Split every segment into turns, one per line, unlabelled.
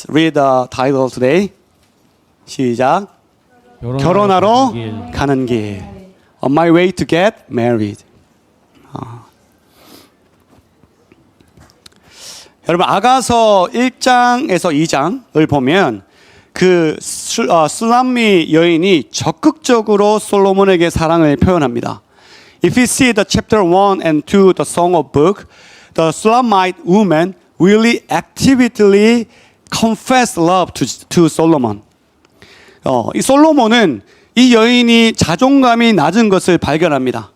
read the title today. 시작. 결혼하러 가는 길. On my way to get married. 여러분 아가서 1장에서 2장을 보면 그 술람미 여인이 적극적으로 솔로몬에게 사랑을 표현합니다. If you see the chapter 1 and 2, the Song of Book, the Shulamite woman really actively confessed love to Solomon. 이 솔로몬은 이 여인이 자존감이 낮은 것을 발견합니다.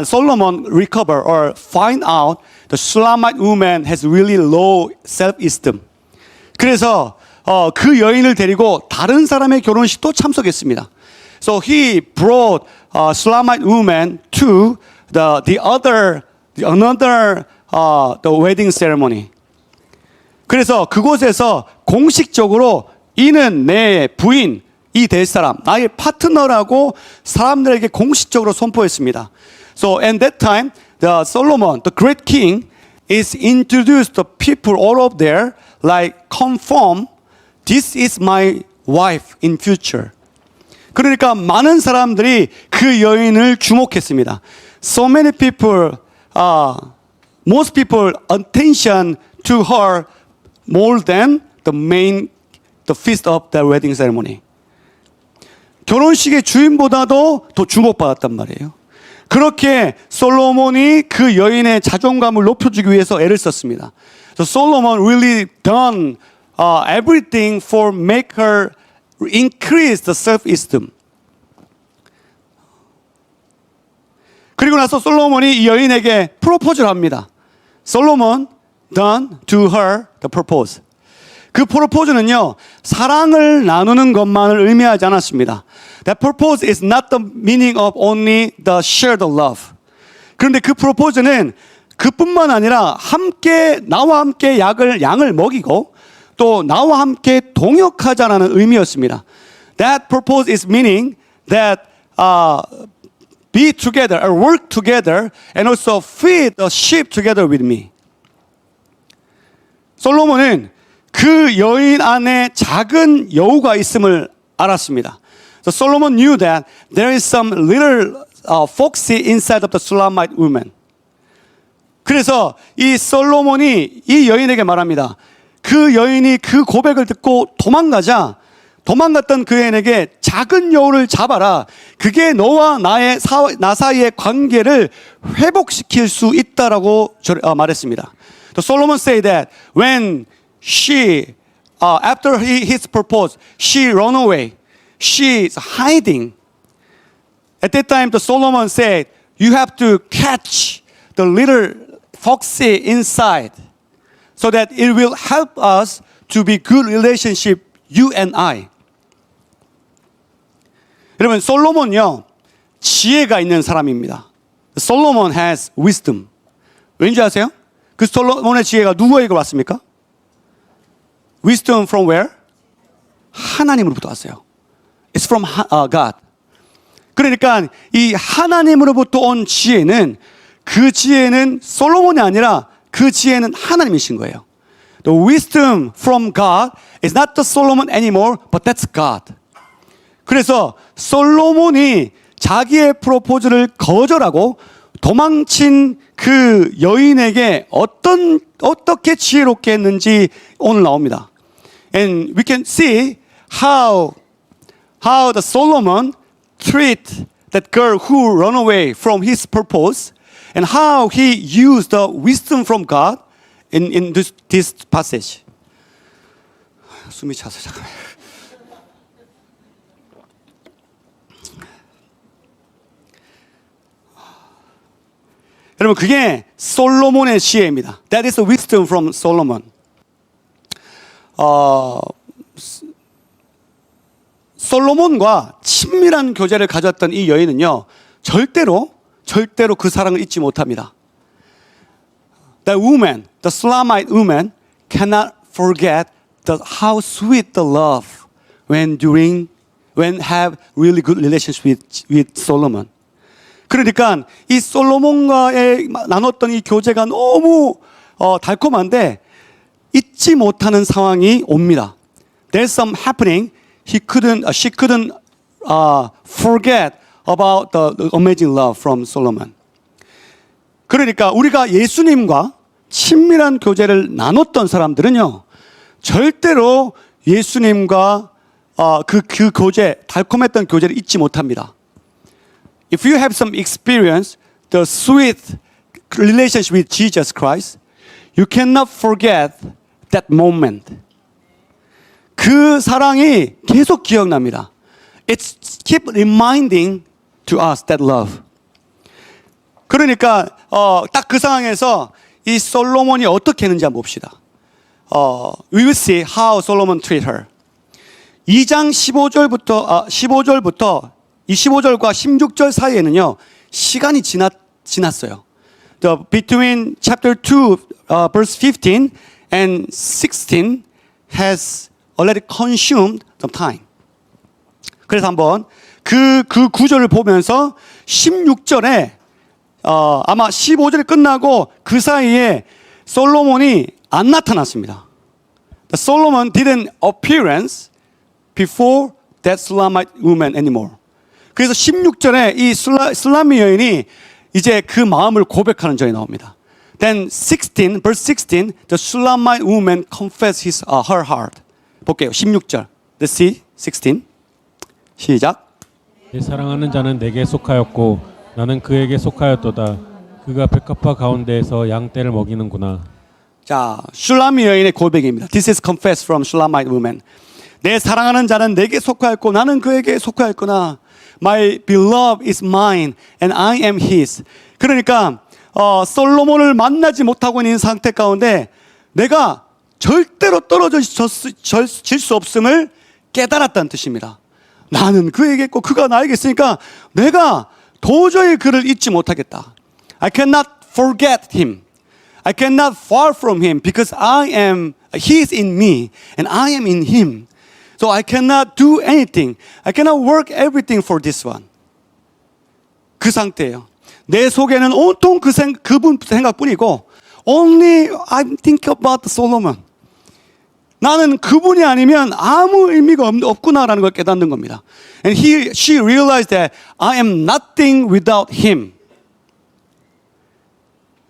Solomon recover or find out the Shulamite woman has really low self-esteem. 그래서 그 여인을 데리고 다른 사람의 결혼식도 참석했습니다. So he brought Shulamite woman to another wedding ceremony. 그래서 그곳에서 공식적으로 이는 내 부인이 될 사람, 나의 파트너라고 사람들에게 공식적으로 선포했습니다. So at that time, Solomon, the great king, is introduced the people all over there like confirm, this is my wife in future. 그러니까 많은 사람들이 그 여인을 주목했습니다. So many people, most people attention to her more than the feast of the wedding ceremony. 결혼식의 주인보다도 더 주목받았단 말이에요. 그렇게 솔로몬이 그 여인의 자존감을 높여주기 위해서 애를 썼습니다. So Solomon really done everything for make her increase the self-esteem. 그리고 나서 솔로몬이 이 여인에게 프로포즈를 합니다. Solomon done to her the propose. 그 프로포즈는요, 사랑을 나누는 것만을 의미하지 않았습니다. That propose is not the meaning of only the shared love. 그런데 그 프로포즈는 그뿐만 아니라 나와 함께 양을 먹이고 또 나와 함께 동역하자라는 의미였습니다. That propose is meaning that be together or work together and also feed the sheep together with me. 솔로몬은 그 여인 안에 작은 여우가 있음을 알았습니다. So Solomon knew that there is some little foxy inside of the Shulamite woman. 그래서 이 솔로몬이 이 여인에게 말합니다. 그 여인이 그 고백을 듣고 도망갔던 그 여인에게 작은 여우를 잡아라. 그게 너와 나 사이의 관계를 회복시킬 수 있다라고 말했습니다. So Solomon said that when she, after his proposed, she ran away. She is hiding. At that time, the Solomon said, you have to catch the little foxy inside so that it will help us to be good relationship, you and I. 여러분, 솔로몬요, 지혜가 있는 사람입니다. Solomon has wisdom. 왠지 아세요? 그 솔로몬의 지혜가 누구에게 왔습니까? Wisdom from where? 하나님으로부터 왔어요. It's from God. 그러니까 이 하나님으로부터 온 지혜는 그 지혜는 솔로몬이 아니라 그 지혜는 하나님이신 거예요. The wisdom from God is not the Solomon anymore, but that's God. 그래서 솔로몬이 자기의 프로포즈를 거절하고 도망친 그 여인에게 어떻게 지혜롭게 했는지 오늘 나옵니다. And we can see how the Solomon treat that girl who ran away from his purpose and how he used the wisdom from God in this passage. 숨이 차서 잠깐만. 여러분 그게 솔로몬의 지혜입니다. That is the wisdom from Solomon. 솔로몬과 친밀한 교제를 가졌던 이 여인은요, 절대로 그 사랑을 잊지 못합니다. The woman, the Shulamite woman, cannot forget how sweet the love when have really good relationship with Solomon. 그러니까 이 솔로몬과의 나눴던 이 교제가 너무 달콤한데 잊지 못하는 상황이 옵니다. There's some happening. She couldn't forget about the amazing love from Solomon. 그러니까 우리가 예수님과 친밀한 교제를 나눴던 사람들은요, 절대로 예수님과 그 교제, 달콤했던 교제를 잊지 못합니다. If you have some experience, the sweet relationship with Jesus Christ, you cannot forget that moment. 그 사랑이 계속 기억납니다. It keep reminding to us that love. 그러니까 딱 그 상황에서 이 솔로몬이 어떻게 했는지 한번 봅시다. We will see how Solomon treat her. 2장 15절부터 이 15절과 16절 사이에는요, 시간이 지났어요. Between chapter 2, verse 15 and 16 has already consumed some time. 그래서 한번 그 구절을 보면서 16절에 아마 15절이 끝나고 그 사이에 솔로몬이 안 나타났습니다. Solomon didn't appearance before that Shulamite woman anymore. 그래서 16절에 이 술라미 여인이 이제 그 마음을 고백하는 절이 나옵니다. Then 16, verse 16, the Shulamite woman confessed her heart. 볼게요. 16절. Let's see, 16. 시작.
내 사랑하는 자는 내게 속하였고 나는 그에게 속하였도다. 그가 백합화 가운데에서 양떼를 먹이는구나.
자, 슐라미 여인의 고백입니다. This is confessed from Shulamite woman. 내 사랑하는 자는 내게 속하였고 나는 그에게 속하였구나. My beloved is mine and I am his. 그러니까 솔로몬을 만나지 못하고 있는 상태 가운데 내가 절대로 떨어질 수 없음을 깨달았다는 뜻입니다. 나는 그에게 있고 그가 나에게 있으니까 내가 도저히 그를 잊지 못하겠다. I cannot forget him. I cannot fall from him because he is in me and I am in him. So I cannot do anything. I cannot work everything for this one. 그 상태예요. 내 속에는 온통 그분 생각뿐이고 only I think about Solomon. 나는 그분이 아니면 아무 의미가 없구나라는 걸 깨닫는 겁니다. And she realized that I am nothing without him.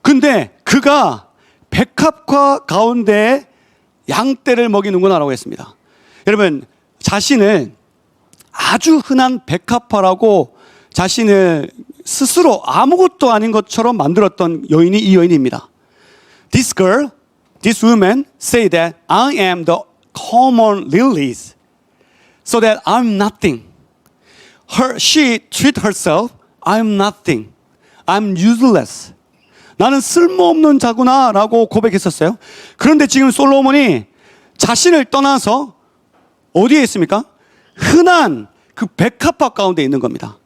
근데 그가 백합화 가운데 양떼를 먹이는구나라고 했습니다. 여러분, 자신을 아주 흔한 백합화라고 자신을 스스로 아무것도 아닌 것처럼 만들었던 여인이 이 여인입니다. This girl, this woman say that I am the common lilies, so that I'm nothing. She treat herself, I'm nothing. I'm useless. 나는 쓸모없는 자구나라고 고백했었어요. 그런데 지금 솔로몬이 자신을 떠나서 어디에 있습니까? 흔한 그 백합화 가운데 있는 겁니다.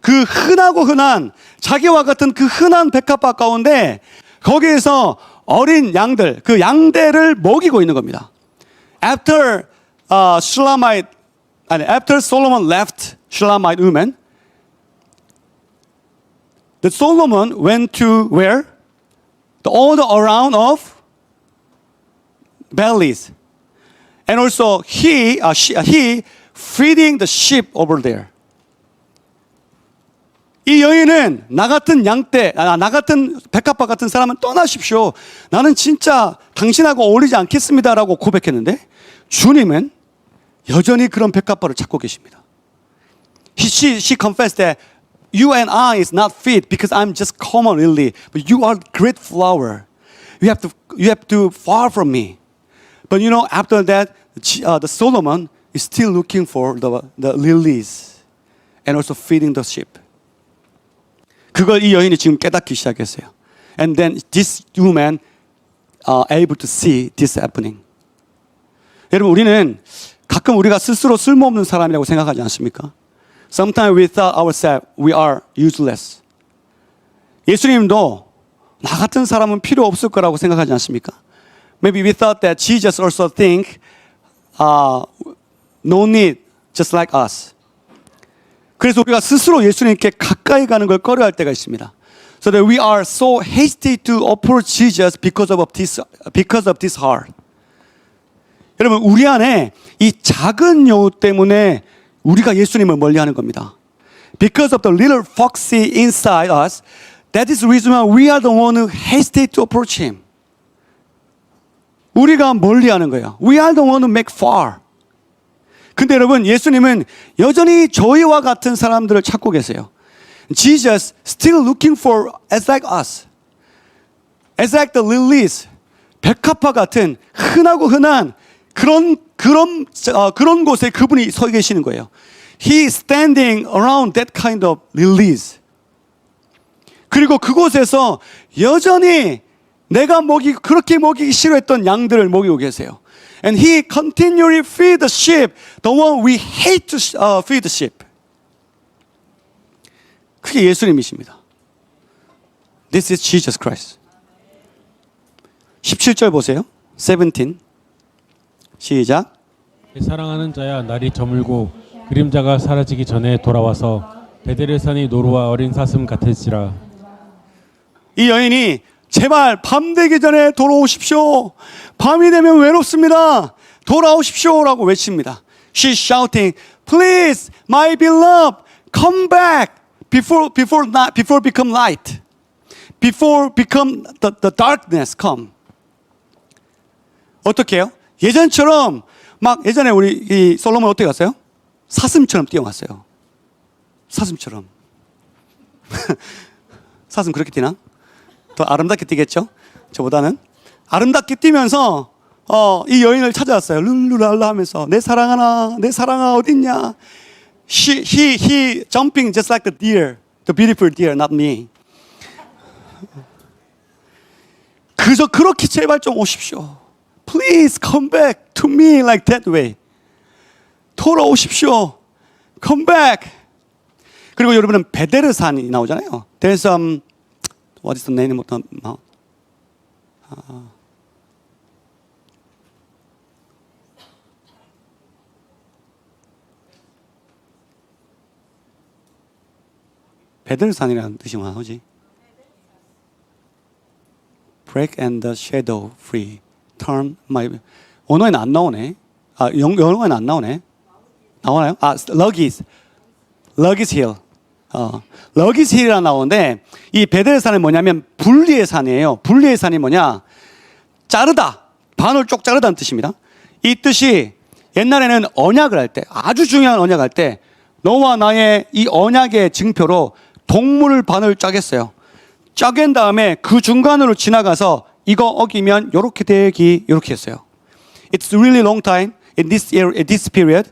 그 흔한 자기와 같은 그 흔한 백합화 가운데 거기에서 어린 양들, 그 양대를 먹이고 있는 겁니다. After Solomon left Shulamite woman, the Solomon went to where? All the around of valleys. And also he feeding the sheep over there. 이 여인은 나 같은 양떼, 나 같은 백합화 같은 사람은 떠나십시오. 나는 진짜 당신하고 어울리지 않겠습니다라고 고백했는데 주님은 여전히 그런 백합화를 찾고 계십니다. She confessed that you and I is not fit because I'm just common lily, but you are great flower. You have to far from me. But you know, after that, the Solomon is still looking for the lilies and also feeding the sheep. 그걸 이 여인이 지금 깨닫기 시작했어요. And then this woman able to see this happening. 여러분, 우리는 가끔 우리가 스스로 쓸모없는 사람이라고 생각하지 않습니까? Sometimes we thought ourselves we are useless. 예수님도 나 같은 사람은 필요 없을 거라고 생각하지 않습니까? Maybe we thought that Jesus also think no need, just like us. 그래서 우리가 스스로 예수님께 가까이 가는 걸 꺼려할 때가 있습니다. So that we are so hasty to approach Jesus because of this heart. 여러분, 우리 안에 이 작은 여우 때문에 우리가 예수님을 멀리하는 겁니다. Because of the little foxy inside us, that is the reason why we are the one who hesitate to approach him. 우리가 멀리하는 거예요. We are the one who make far. 근데 여러분, 예수님은 여전히 저희와 같은 사람들을 찾고 계세요. Jesus still looking for as like us. As like the lilies. 백합화 같은 흔하고 흔한 그런 곳에 그분이 서 계시는 거예요. He is standing around that kind of lilies. 그리고 그곳에서 여전히 내가 그렇게 먹이기 싫어했던 양들을 먹이고 계세요. And he continually feed the sheep, the one we hate to feed the sheep. 그게 예수님이십니다. This is Jesus Christ. 17절 보세요. 17. 시작.
사랑하는 자야 날이 저물고 그림자가 사라지기 전에 돌아와서 베델산이 노루와 어린 사슴 같을지라.
이 여인이 제발 밤 되기 전에 돌아오십시오. 밤이 되면 외롭습니다. 돌아오십시오라고 외칩니다. She's shouting, please, my beloved, come back before become light, before become the darkness come. 어떻게 해요? 예전처럼 막 예전에 우리 이 솔로몬 어떻게 갔어요? 사슴처럼 뛰어갔어요. 사슴처럼. 사슴 그렇게 뛰나? 더 아름답게 뛰겠죠? 저보다는 아름답게 뛰면서 이 여인을 찾아왔어요. 룰루랄라 하면서 내 사랑아 어딨냐? He jumping just like the deer, the beautiful deer, not me. 그저 그렇게 제발 좀 오십시오. Please come back to me like that way. 돌아오십시오. Come back. 그리고 여러분은 베데르산이 나오잖아요. There's what is the name of the mount? 베델산이라는 뜻이 뭐지? Break and the shadow free. Turn my. 언어에는 안 나오네. 영어에는 안 나오네. 나오나요? Lugis Hill. Lugis Hill이라 나오는데 이 베델산은 뭐냐면 분리의 산이에요. 분리의 산이 뭐냐? 자르다. 반을 쪽 자르다는 뜻입니다. 이 뜻이 옛날에는 언약을 할 때, 아주 중요한 언약을 할 때 너와 나의 이 언약의 증표로 동물 반을 짜겠어요. 짜갠 다음에 그 중간으로 지나가서 이거 어기면 요렇게 되기 요렇게 했어요. It's really long time in this period.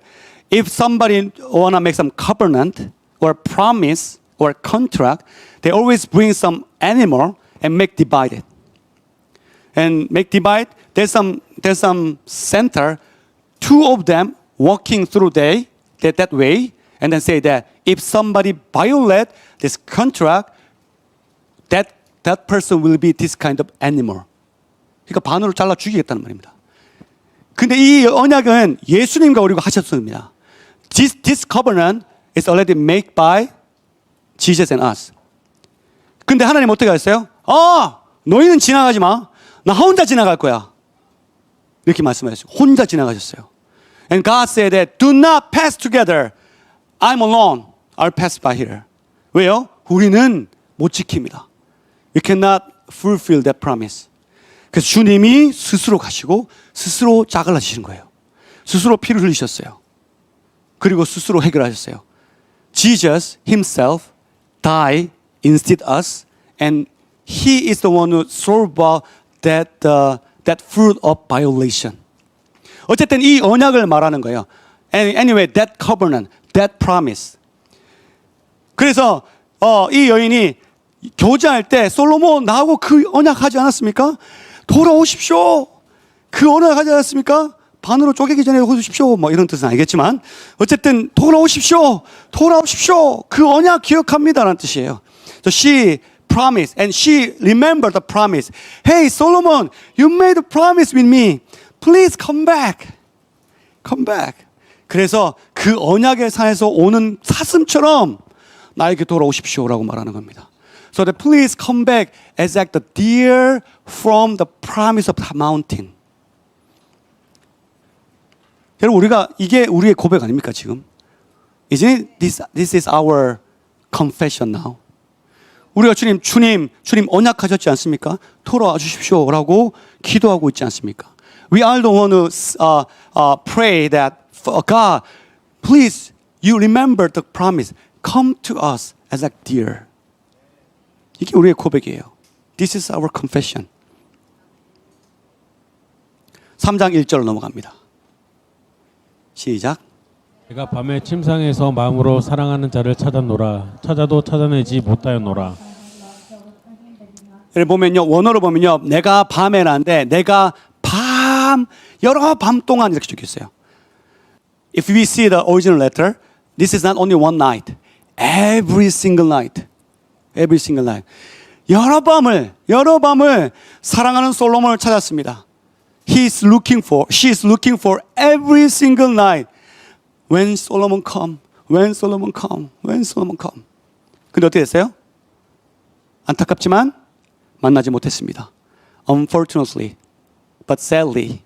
If somebody wanna make some covenant or promise or contract, they always bring some animal and make divide it. And make divide. There's some center. Two of them walking through that way, and then say that if somebody violate this contract, that person will be this kind of animal. 그러니까 반으로 잘라 죽이겠다는 말입니다. 근데 이 언약은 예수님과 우리가 하셨습니다. This covenant is already made by Jesus and us. 근데 하나님 어떻게 하셨어요? 너희는 지나가지 마. 나 혼자 지나갈 거야. 이렇게 말씀하셨어요. 혼자 지나가셨어요. And God said that do not pass together. I'm alone. I'll pass by here. 왜요? 우리는 못 지킵니다. We cannot fulfill that promise. 그래서 주님이 스스로 가시고 스스로 자갈라지신 거예요. 스스로 피를 흘리셨어요. 그리고 스스로 해결하셨어요. Jesus himself died instead us, and he is the one who solved that fruit of violation. 어쨌든 이 언약을 말하는 거예요. Anyway, that covenant, that promise. 그래서 이 여인이 교제할 때 솔로몬 나하고 그 언약하지 않았습니까? 돌아오십시오. 그 언약하지 않았습니까? 반으로 쪼개기 전에 오십시오. 뭐 이런 뜻은 아니겠지만 어쨌든 돌아오십시오. 그 언약 기억합니다라는 뜻이에요. So she promised and she remembered the promise. Hey Solomon, you made a promise with me. Please come back. 그래서 그 언약의 산에서 오는 사슴처럼 나에게 돌아오십시오라고 말하는 겁니다. So that please come back as like the deer from the promise of the mountain. 여러분 우리가 이게 우리의 고백 아닙니까 지금? Isn't it this is our confession now? 우리가 주님 언약하셨지 않습니까? 돌아와 주십시오라고 기도하고 있지 않습니까? We all don't want to pray that God, please, you remember the promise. Come to us as a deer. 이게 우리의 고백이에요. This is our confession. 3장 1절로 넘어갑니다. 시작.
내가 밤에 침상에서 마음으로 사랑하는 자를 찾았노라. 찾아도 찾아내지 못하였노라.
여기 보면요, 원어로 보면요, 내가 밤에라는데 내가 여러 밤 동안 이렇게 적혀 있어요. If we see the original letter, this is not only one night. Every single night. Every single night. 여러 밤을 사랑하는 솔로몬을 찾았습니다. she is looking for every single night. When Solomon come. 근데 어떻게 됐어요? 안타깝지만 만나지 못했습니다. Unfortunately, but sadly,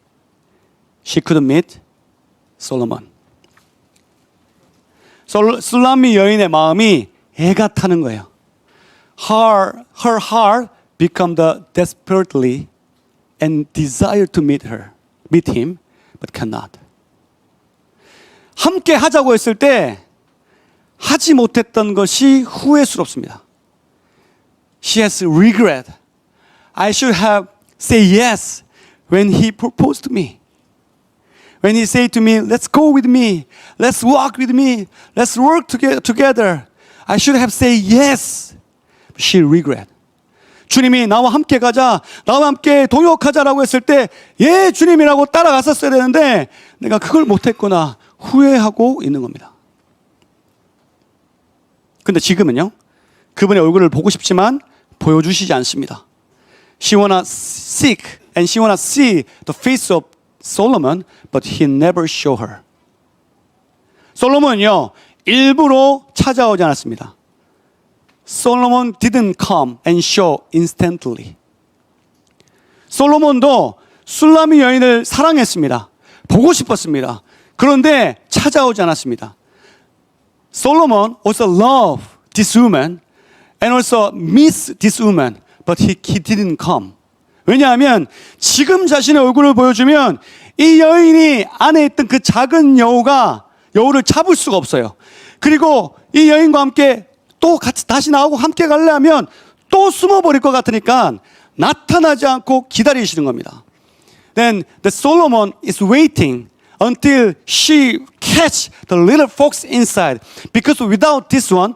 she couldn't meet Solomon. 술람미 여인의 마음이 애가 타는 거예요. Her heart become the desperately and desire to meet him, but cannot. 함께 하자고 했을 때 하지 못했던 것이 후회스럽습니다. She has regret. I should have said yes when he proposed to me. When he said to me, let's go with me, let's walk with me, let's work together. I should have said yes. But she regret. 주님이 나와 함께 가자, 나와 함께 동역하자라고 했을 때, 예, 주님이라고 따라갔었어야 되는데, 내가 그걸 못했구나, 후회하고 있는 겁니다. 근데 지금은요, 그분의 얼굴을 보고 싶지만, 보여주시지 않습니다. She wanna seek and she wanna see the face of Solomon, but he never show her. 솔로몬은요, 일부러 찾아오지 않았습니다. Solomon didn't come and show instantly. 솔로몬도 술람미 여인을 사랑했습니다. 보고 싶었습니다. 그런데 찾아오지 않았습니다. Solomon also loved this woman and also miss this woman, but he didn't come. 왜냐하면 지금 자신의 얼굴을 보여주면 이 여인이 안에 있던 그 작은 여우를 잡을 수가 없어요. 그리고 이 여인과 함께 또 같이 다시 나오고 함께 가려면 또 숨어버릴 것 같으니까 나타나지 않고 기다리시는 겁니다. Then the Solomon is waiting until she catch the little fox inside. Because without this one,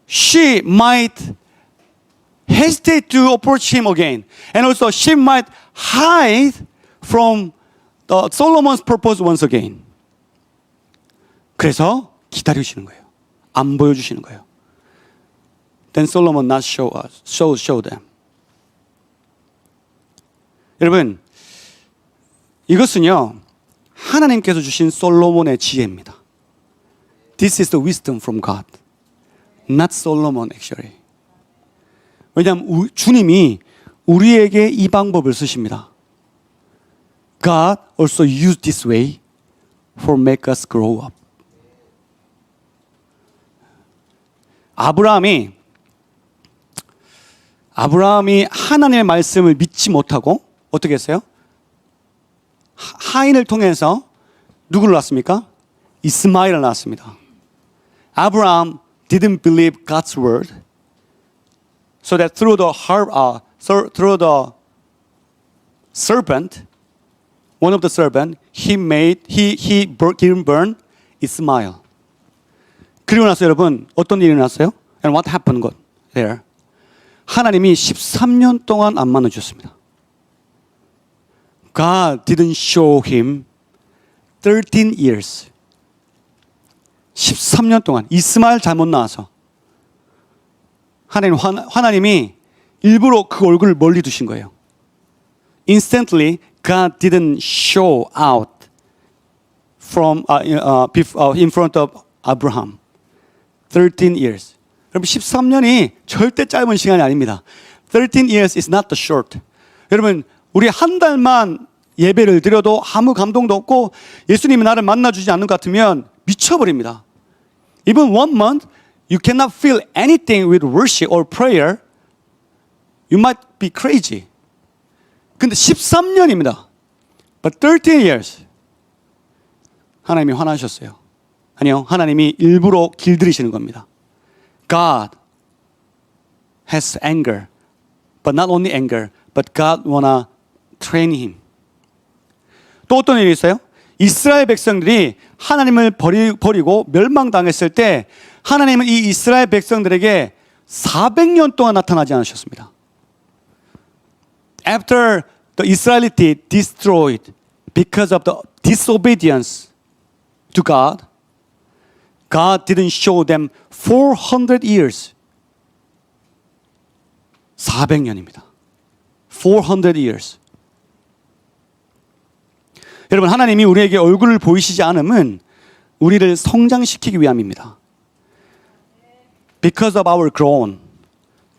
she might hesitate to approach him again. And also she might hide from Solomon's purpose once again. 그래서 기다리시는 거예요. 안 보여주시는 거예요. Then Solomon not show them. 여러분, 이것은요, 하나님께서 주신 솔로몬의 지혜입니다. This is the wisdom from God. Not Solomon actually. 왜냐하면 주님이 우리에게 이 방법을 쓰십니다. God also used this way for make us grow up. 아브라함이 하나님의 말씀을 믿지 못하고 어떻게 했어요? 하인을 통해서 누구를 낳았습니까? 이스마엘을 낳았습니다. Abraham didn't believe God's word, so that through the serpent, one of the serpent, he burned Ismail. 그리고 나서 여러분 어떤 일이 났어요? And what happened there? 하나님이 13년 동안 안 만나주셨습니다. God didn't show him 13 years. 13년 동안 이스마엘 잘못 나와서 하나님이 일부러 그 얼굴을 멀리 두신 거예요. Instantly, God didn't show out from in front of Abraham. 13 years. 여러분 13년이 절대 짧은 시간이 아닙니다. 13 years is not the short. 여러분 우리 한 달만 예배를 드려도 아무 감동도 없고 예수님이 나를 만나주지 않는 것 같으면 미쳐버립니다. Even 1 month, you cannot feel anything with worship or prayer. You might be crazy. 근데 13년입니다. But 13 years. 하나님이 화나셨어요. 아니요, 하나님이 일부러 길들이시는 겁니다. God has anger. But not only anger, but God wanna train him. 또 어떤 일이 있어요? 이스라엘 백성들이 하나님을 버리고 멸망당했을 때 하나님은 이 이스라엘 백성들에게 400년 동안 나타나지 않으셨습니다. After the Israelite destroyed because of the disobedience to God, God didn't show them 400 years. 400년입니다. 400 years. 여러분, 하나님이 우리에게 얼굴을 보이시지 않음은 우리를 성장시키기 위함입니다. Because of our grown,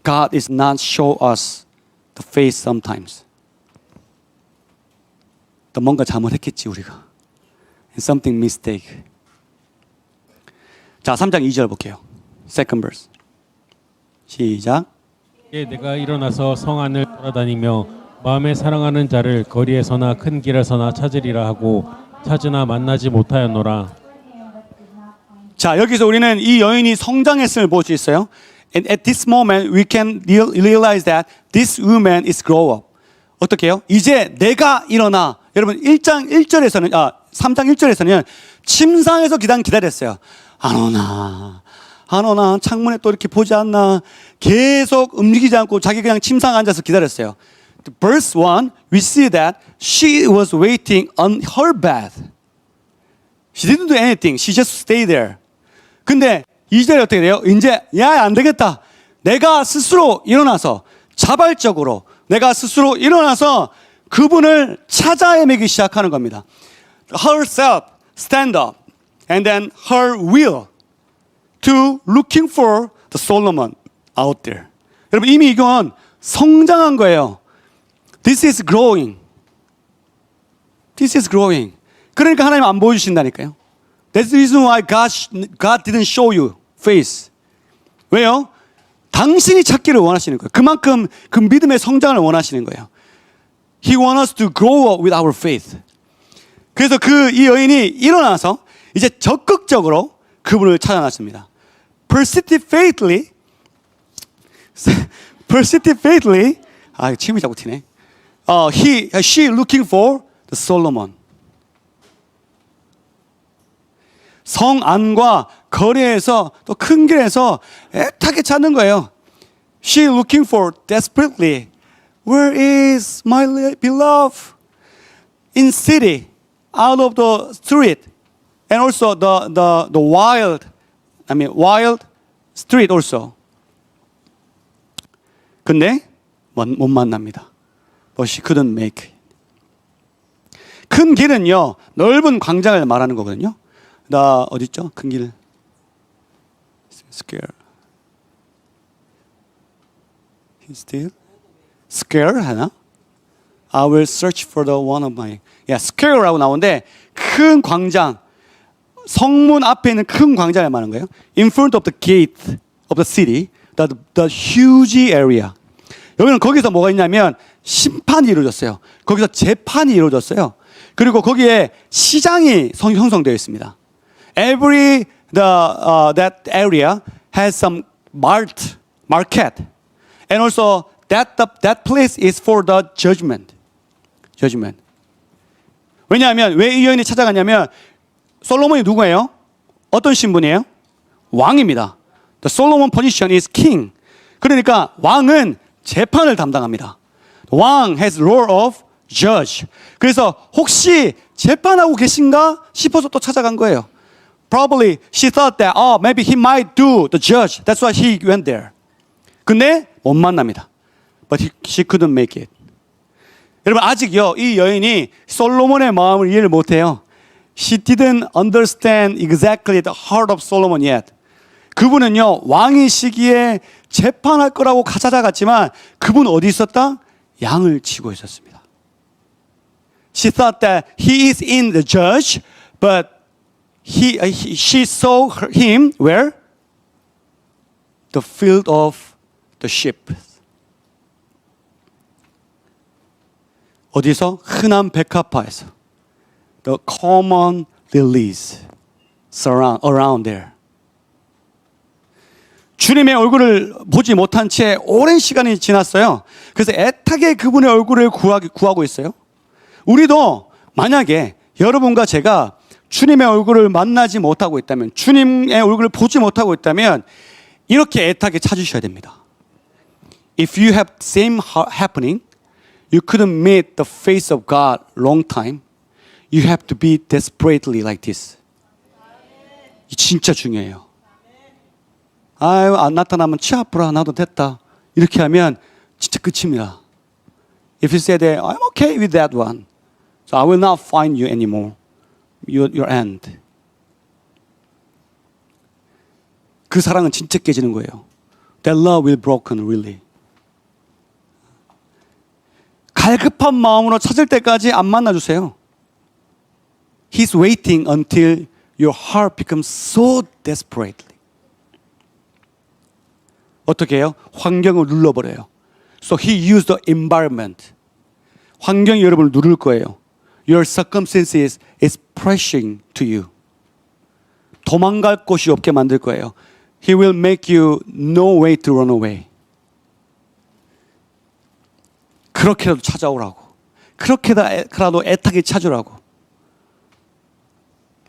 God is not show us the face sometimes. 또 뭔가 잘못했겠지 우리가. Something mistake. 자, 3장 2절 볼게요. Second verse. 시작.
이에 내가 일어나서 성 안을 돌아다니며 마음에 사랑하는 자를 거리에서나 큰 길에서나 찾으리라 하고 찾으나 만나지 못하였노라.
자, 여기서 우리는 이 여인이 성장했음을 볼 수 있어요. And at this moment we can realize that this woman is grow up. 어떻게 해요? 이제 내가 일어나. 여러분 3장 1절에서는 침상에서 기다렸어요. 안 오나 창문에 또 이렇게 보지 않나. 계속 움직이지 않고 자기 그냥 침상에 앉아서 기다렸어요. Verse 1, we see that she was waiting on her bed. She didn't do anything. She just stayed there. 근데 2절에 어떻게 돼요? 이제 야, 안 되겠다. 내가 스스로 일어나서 자발적으로 내가 스스로 일어나서 그분을 찾아 헤매기 시작하는 겁니다. Herself stand up and then her will to looking for the Solomon out there. 여러분 이미 이건 성장한 거예요. This is growing. This is growing. 그러니까 하나님 안 보여주신다니까요. That's the reason why God didn't show you face. 왜요? 당신이 찾기를 원하시는 거예요. 그만큼 그 믿음의 성장을 원하시는 거예요. He wants us to grow up with our faith. 그래서 이 여인이 일어나서 이제 적극적으로 그분을 찾아났습니다. Persistently, 아, 침이 자꾸 튀네. She looking for the Solomon. 성 안과 거리에서 또 큰 길에서 애타게 찾는 거예요. She looking for desperately. Where is my beloved? In city, out of the street, and also the wild street also. 근데 못 만납니다. But she couldn't make it. 큰 길은요, 넓은 광장을 말하는 거거든요. 나 어디 있죠? 큰 길. Square. Still square 하나? I will search for the one of my. square라고 나오는데 큰 광장. 성문 앞에 있는 큰 광장을 말하는 거예요. In front of the gate of the city, the huge area. 여기는 거기서 뭐가 있냐면 심판이 이루어졌어요. 거기서 재판이 이루어졌어요. 그리고 거기에 시장이 형성되어 있습니다. Every that area has some market, and also that place is for the judgment. 왜냐하면 왜 이 여인이 찾아갔냐면 솔로몬이 누구예요? 어떤 신분이에요? 왕입니다. The Solomon position is king. 그러니까 왕은 재판을 담당합니다. 왕 has role of judge. 그래서 혹시 재판하고 계신가 싶어서 또 찾아간 거예요. Probably she thought that maybe he might do the judge. That's why he went there. 근데 못 만납니다. But she couldn't make it. 여러분 아직요 이 여인이 솔로몬의 마음을 이해를 못해요. She didn't understand exactly the heart of Solomon yet. 그분은요 왕이시기에 재판할 거라고 찾아갔지만 그분 어디 있었다? 양을 치고 있었습니다. she thought that he is in the judge, but she saw him where? The field of the sheep. 어디서? 흔한 백합화에서. The common lilies surround around there. 주님의 얼굴을 보지 못한 채 오랜 시간이 지났어요. 그래서 애타게 그분의 얼굴을 구하고 있어요. 우리도 만약에 여러분과 제가 주님의 얼굴을 만나지 못하고 있다면, 주님의 얼굴을 보지 못하고 있다면 이렇게 애타게 찾으셔야 됩니다. If you have same happening, you couldn't meet the face of God long time. You have to be desperately like this. 이 진짜 중요해요. 아유, 안 나타나면 치 아프라 나도 됐다. 이렇게 하면 진짜 끝입니다. If you say that I'm okay with that one, so I will not find you anymore. Your end. 그 사랑은 진짜 깨지는 거예요. That love will broken really. 갈급한 마음으로 찾을 때까지 안 만나주세요. He's waiting until your heart becomes so desperately. 어떻게 해요? 환경을 눌러버려요. So he used the environment. 환경이 여러분을 누를 거예요. Your circumstances is pressuring to you. 도망갈 곳이 없게 만들 거예요. He will make you no way to run away. 그렇게라도 찾아오라고. 그렇게라도 애타게 찾으라고.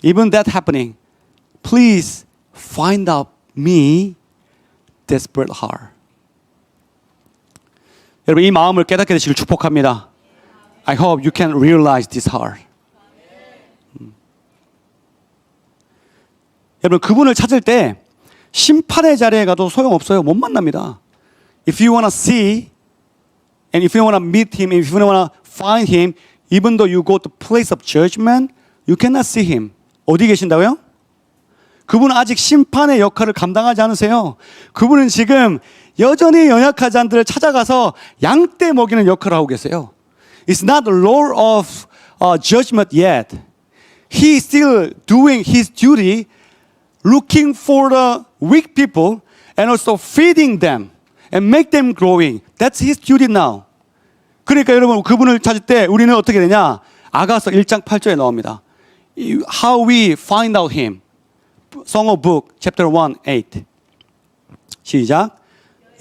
Even that happening, please find out me desperate heart. 여러분 이 마음을 깨닫게 되시길 축복합니다. I hope you can realize this heart. 여러분 그분을 찾을 때 심판의 자리에 가도 소용없어요. 못 만납니다. If you want to see and if you want to meet him, if you want to find him, even though you go to place of judgment, you cannot see him. 어디 계신다고요? 그분은 아직 심판의 역할을 감당하지 않으세요. 그분은 지금 여전히 연약한 자들을 찾아가서 양떼 먹이는 역할을 하고 계세요. It's not the Lord of judgment yet. He is still doing his duty, looking for the weak people and also feeding them and make them growing. That's his duty now. 그러니까 여러분 그분을 찾을 때 우리는 어떻게 되냐? 아가서 1장 8절에 나옵니다. How we find out him. Song of Book, chapter 1, 8. 시작.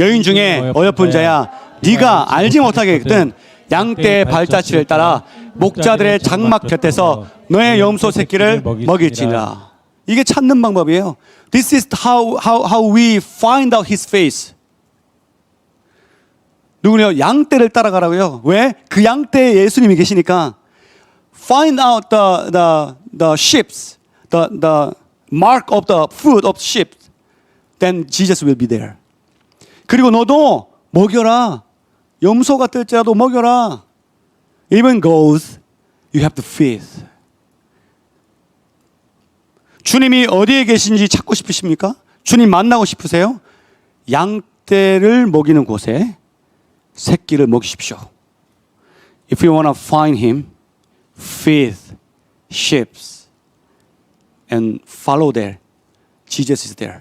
여인 중에 어여쁜 자야, 네가 알지 못하겠든 양떼의 발자취를 따라 목자들의 장막 곁에서 너의 염소 새끼를 먹일지니라. 이게 찾는 방법이에요. This is how we find out his face. 누구요? 양떼를 따라가라고요. 왜? 그 양떼에 예수님이 계시니까. Find out the sheep, the mark of the foot of sheep. Then Jesus will be there. 그리고 너도 먹여라. 염소가 뜰지라도 먹여라. Even goats, you have to feed. 주님이 어디에 계신지 찾고 싶으십니까? 주님 만나고 싶으세요? 양떼를 먹이는 곳에 새끼를 먹이십시오. If you want to find him, feed sheep and follow there. Jesus is there.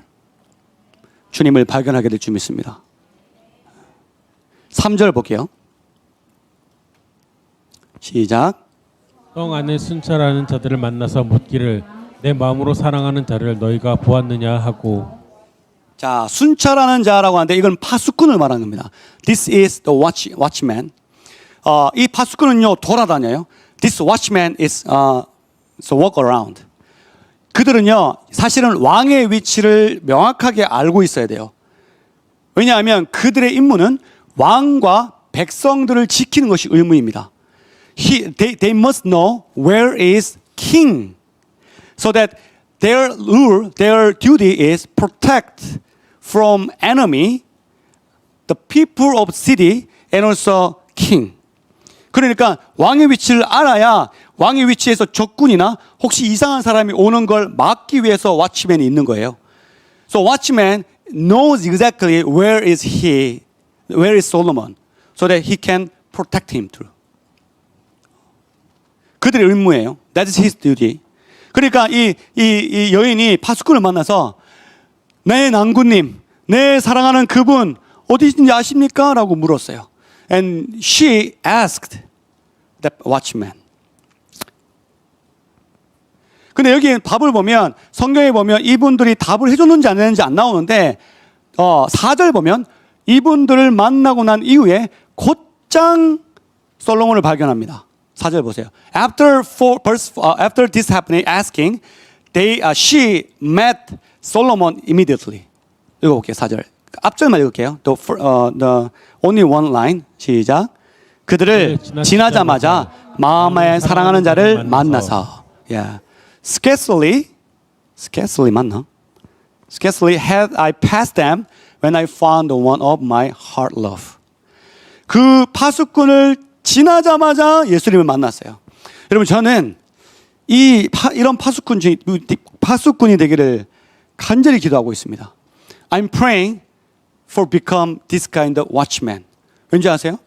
주님을 발견하게 될 줄 믿습니다. 3절 볼게요. 시작.
성 안에 순찰하는 자들을 만나서 묻기를 내 마음으로 사랑하는 자를 너희가 보았느냐 하고.
자, 순찰하는 자라고 하는데 이건 파수꾼을 말하는 겁니다. This is the watchman. 이 파수꾼은요 돌아다녀요. This watchman is so walk around. 그들은요 사실은 왕의 위치를 명확하게 알고 있어야 돼요. 왜냐하면 그들의 임무는 왕과 백성들을 지키는 것이 의무입니다. They must know where is king, so that their rule, their duty is protect from enemy, the people of city, and also king. 그러니까 왕의 위치를 알아야 왕의 위치에서 적군이나 혹시 이상한 사람이 오는 걸 막기 위해서 watchman이 있는 거예요. So watchman knows exactly where is Solomon, so that he can protect him through. 그들의 의무예요. That's his duty. 그러니까 이 여인이 파수꾼을 만나서 내 낭군님, 내 사랑하는 그분 어디신지 아십니까? 라고 물었어요. And she asked the watchman. 근데 여기 답을 보면 성경에 보면 이분들이 답을 해줬는지 안 했는지 안 나오는데 4절 보면 이분들을 만나고 난 이후에 곧장 솔로몬을 발견합니다. 4절 보세요. After this happening, asking, she met Solomon immediately. 읽어볼게요. 4절. 앞절만 읽을게요. The only one line. 시작. 그들을 지나자마자 마음에 사랑하는 자를 만나서. Yeah. Scarcely 맞나? Scarcely had I passed them when I found the one of my heart love. 그 파수꾼을 지나자마자 예수님을 만났어요. 여러분 저는 이런 파수꾼이 되기를 간절히 기도하고 있습니다. I'm praying for become this kind of watchman. 왠지 아세요?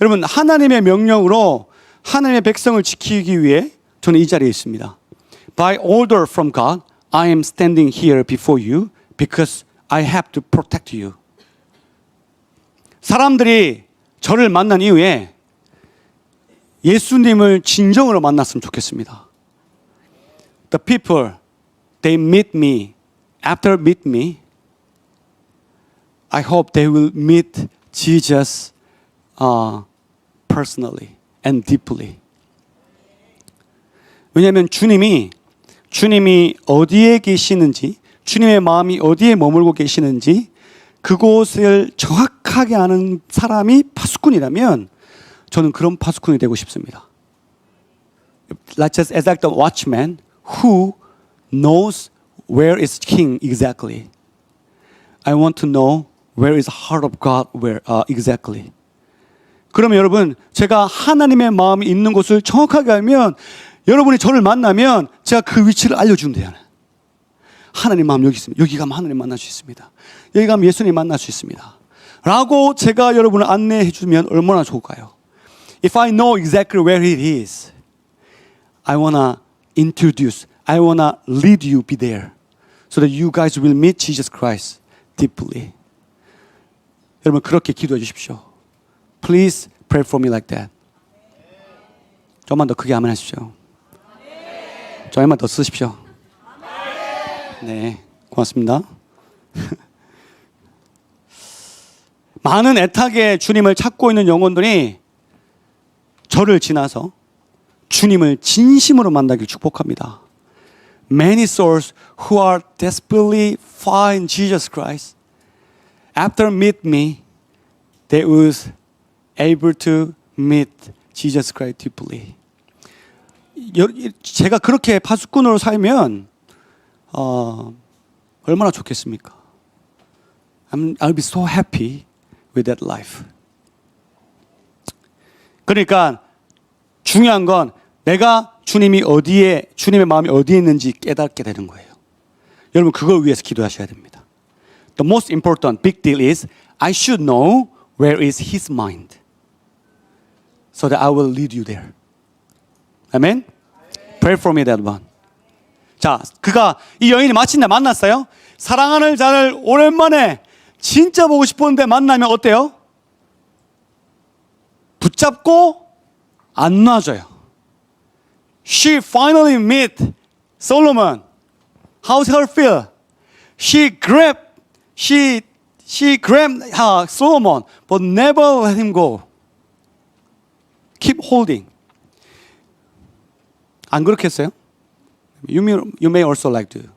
여러분 하나님의 명령으로 하나님의 백성을 지키기 위해 저는 이 자리에 있습니다. By order from God, I am standing here before you because I have to protect you. 사람들이 저를 만난 이후에 예수님을 진정으로 만났으면 좋겠습니다. The people, they meet me. After meet me, I hope they will meet Jesus personally and deeply. 왜냐하면 주님이 어디에 계시는지, 주님의 마음이 어디에 머물고 계시는지 그곳을 정확하게 아는 사람이 파수꾼이라면 저는 그런 파수꾼이 되고 싶습니다. Just as like the watchman who knows where is king exactly. I want to know where is the heart of God exactly. 그러면 여러분 제가 하나님의 마음이 있는 곳을 정확하게 알면 여러분이 저를 만나면 제가 그 위치를 알려주면 돼요. 하나님 마음 여기 있습니다. 여기 가면 하나님 만날 수 있습니다. 여기 가면 예수님 만날 수 있습니다. 라고 제가 여러분을 안내해 주면 얼마나 좋을까요? If I know exactly where it is, I wanna introduce, I wanna lead you be there, so that you guys will meet Jesus Christ deeply. 여러분 그렇게 기도해 주십시오. Please pray for me like that. 좀만 더 크게 아멘 하십시오. 좀만 더 쓰십시오. 네, 고맙습니다. 많은 애타게 주님을 찾고 있는 영혼들이 저를 지나서 주님을 진심으로 만나길 축복합니다. Many souls who are desperately find Jesus Christ, after meet me, they was able to meet Jesus Christ deeply. 제가 그렇게 파수꾼으로 살면 얼마나 좋겠습니까? I'll be so happy with that life. 그러니까 중요한 건 내가 주님의 마음이 어디에 있는지 깨닫게 되는 거예요. 여러분 그걸 위해서 기도하셔야 됩니다. The most important big deal is I should know where is His mind, so that I will lead you there. Amen? Pray for me that one. 자, 이 여인이 마침내 만났어요. 사랑하는 자를 오랜만에 진짜 보고 싶었는데 만나면 어때요? 붙잡고 안 놔줘요. She finally met Solomon. How's her feel? She grabbed Solomon, but never let him go. Keep holding. 안 그렇게 했어요? You may also like to.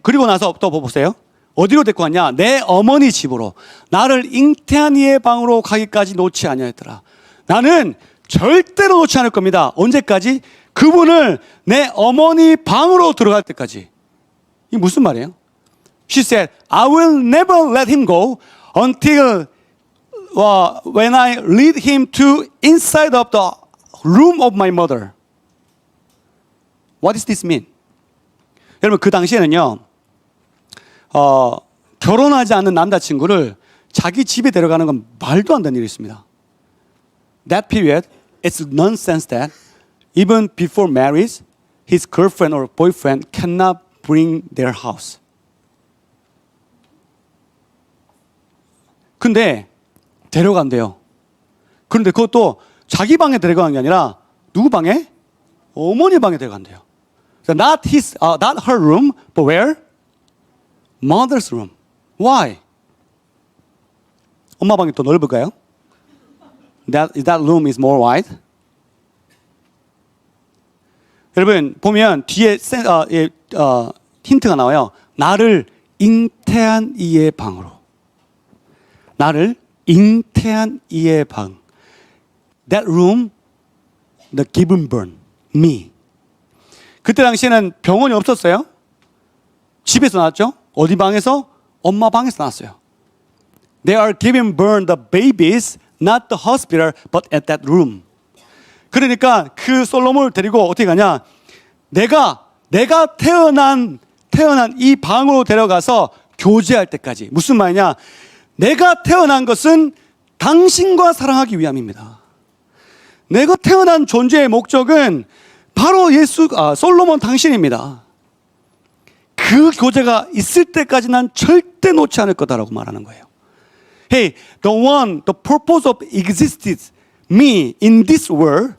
그리고 나서 또 보세요. 어디로 데리고 왔냐? 내 어머니 집으로. 나를 잉태한 이의 방으로 가기까지 놓지 아니하였더라. 나는 절대로 놓지 않을 겁니다. 언제까지? 그분을 내 어머니 방으로 들어갈 때까지. 이게 무슨 말이에요? She said, I will never let him go until when I lead him to inside of the room of my mother. What does this mean? 여러분 그 당시에는요. 결혼하지 않는 남자친구를 자기 집에 데려가는 건 말도 안 되는 일이었습니다. That period, it's nonsense that even before marriage, his girlfriend or boyfriend cannot bring their house. 근데 데려간대요. 그런데 그것도 자기 방에 데려가는 게 아니라 누구 방에? 어머니 방에 데려간대요. So not her room, but where? Mother's room. Why? 엄마 방이 또 넓을까요? That room is more wide. 여러분 보면 뒤에 힌트가 나와요. 나를 잉태한 이의 방으로. 나를 잉태한 이의 방. That room, the given born, me. 그때 당시에는 병원이 없었어요. 집에서 나왔죠. 어디 방에서? 엄마 방에서 나왔어요. They are giving birth the babies, not the hospital, but at that room. 그러니까 그 솔로몬을 데리고 어떻게 가냐? 내가 태어난 이 방으로 데려가서 교제할 때까지. 무슨 말이냐? 내가 태어난 것은 당신과 사랑하기 위함입니다. 내가 태어난 존재의 목적은 바로 솔로몬 당신입니다. 그 교제가 있을 때까지 난 절대 놓지 않을 거다라고 말하는 거예요. Hey, the purpose of existed me in this world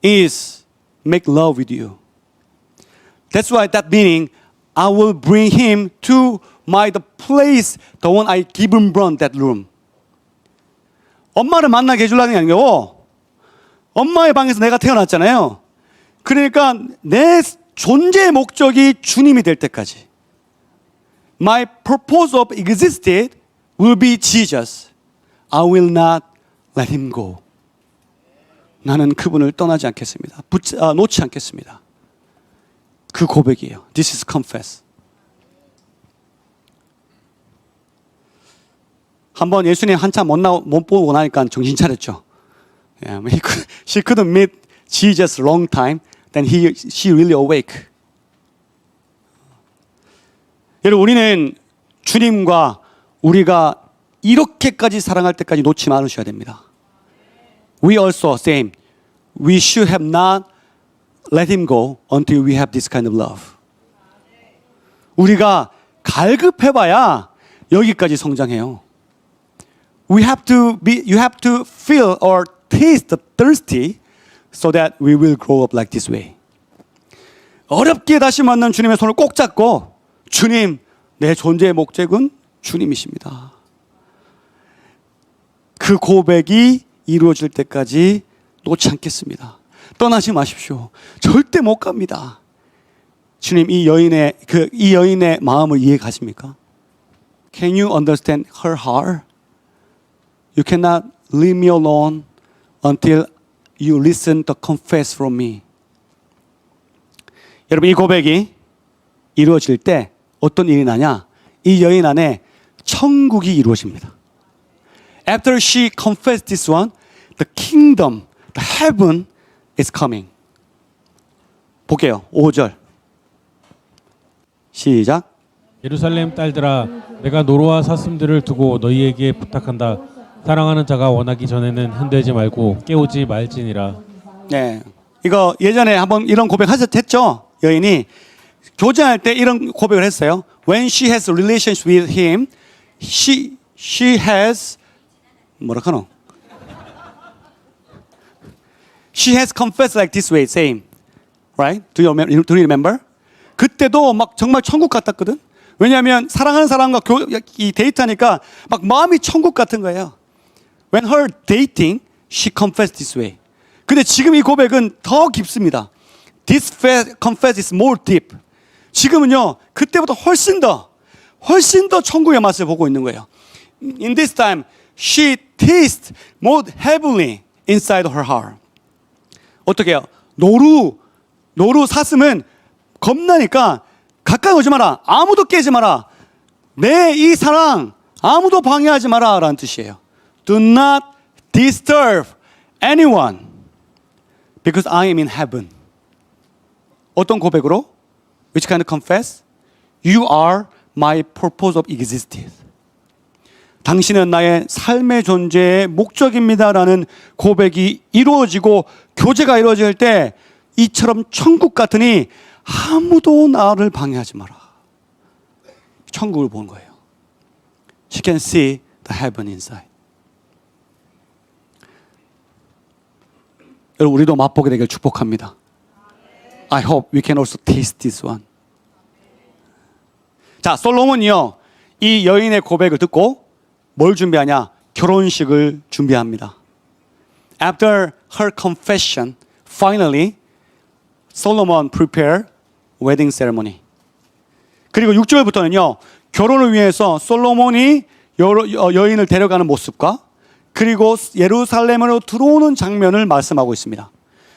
is make love with you. That's why that meaning I will bring him to the place, the one I given born that room. 엄마를 만나게 해주려는 게 아니고 엄마의 방에서 내가 태어났잖아요. 그러니까 내 존재의 목적이 주님이 될 때까지. My purpose of existed will be Jesus. I will not let him go. 나는 그분을 떠나지 않겠습니다. 놓지 않겠습니다. 그 고백이에요. This is confess. 한번 예수님 한참 못 보고 나니까 정신 차렸죠. She couldn't meet Jesus long time. Then she really awake. 여러분 우리는 주님과 우리가 이렇게까지 사랑할 때까지 놓지 않으셔야 됩니다. We also same. We should have not let him go until we have this kind of love. 우리가 갈급해봐야 여기까지 성장해요. You have to feel or taste thirsty so that we will grow up like this way. 어렵게 다시 만난 주님의 손을 꼭 잡고 주님, 내 존재의 목적은 주님이십니다. 그 고백이 이루어질 때까지 놓지 않겠습니다. 떠나지 마십시오. 절대 못 갑니다. 주님, 이 여인의 마음을 이해 가십니까? Can you understand her heart? You cannot leave me alone until you listen to confess from me. 여러분 이 고백이 이루어질 때 어떤 일이 나냐? 이 여인 안에 천국이 이루어집니다. After she confessed this one, the kingdom, the heaven is coming. 볼게요. 5절. 시작.
예루살렘 딸들아, 내가 노루와 사슴들을 두고 너희에게 부탁한다. 사랑하는 자가 원하기 전에는 흔들지 말고 깨우지 말지니라.
네, 이거 예전에 한번 이런 고백 했죠. 여인이 교제할 때 이런 고백을 했어요. When she has relations with him, she has 뭐라카노? She has confessed like this way, saying, right? Do you remember? 그때도 막 정말 천국 같았거든. 왜냐하면 사랑하는 사람과 이 데이트하니까 막 마음이 천국 같은 거예요. When her dating, she confessed this way. 근데 지금 이 고백은 더 깊습니다. This confess is more deep. 지금은요, 그때보다 훨씬 더 천국의 맛을 보고 있는 거예요. In this time, she tastes more heavily inside her heart. 어떻게 해요? 노루 사슴은 겁나니까 가까이 오지 마라. 아무도 깨지 마라. 내 이 사랑 아무도 방해하지 마라 라는 뜻이에요. Do not disturb anyone because I am in heaven. 어떤 고백으로? Which kind of confess? You are my purpose of existence. 당신은 나의 삶의 존재의 목적입니다라는 고백이 이루어지고 교제가 이루어질 때 이처럼 천국 같으니 아무도 나를 방해하지 마라. 천국을 보는 거예요. She can see the heaven inside. 여러분 우리도 맛보게 되길 축복합니다. I hope we can also taste this one. 자, 솔로몬이요. 이 여인의 고백을 듣고 뭘 준비하냐? 결혼식을 준비합니다. After her confession, finally, Solomon prepared wedding ceremony. 그리고 6절부터는요. 결혼을 위해서 솔로몬이 여인을 데려가는 모습과 그리고 예루살렘으로 들어오는 장면을 말씀하고 있습니다.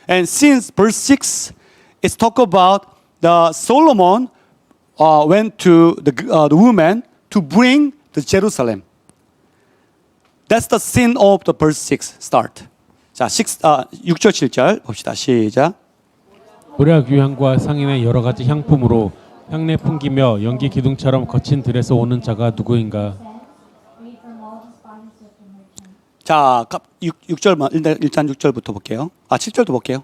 And since verse 6, it's talk about the Solomon went to the woman to bring the Jerusalem. That's the scene of the verse 6 start. 자, 6절 7절 봅시다. 시작.
모략 유향과 상인의 여러 가지 향품으로 향내 풍기며 연기 기둥처럼 거친 들에서 오는 자가 누구인가?
자, 6절만 일단 6절부터 볼게요. 7절도 볼게요.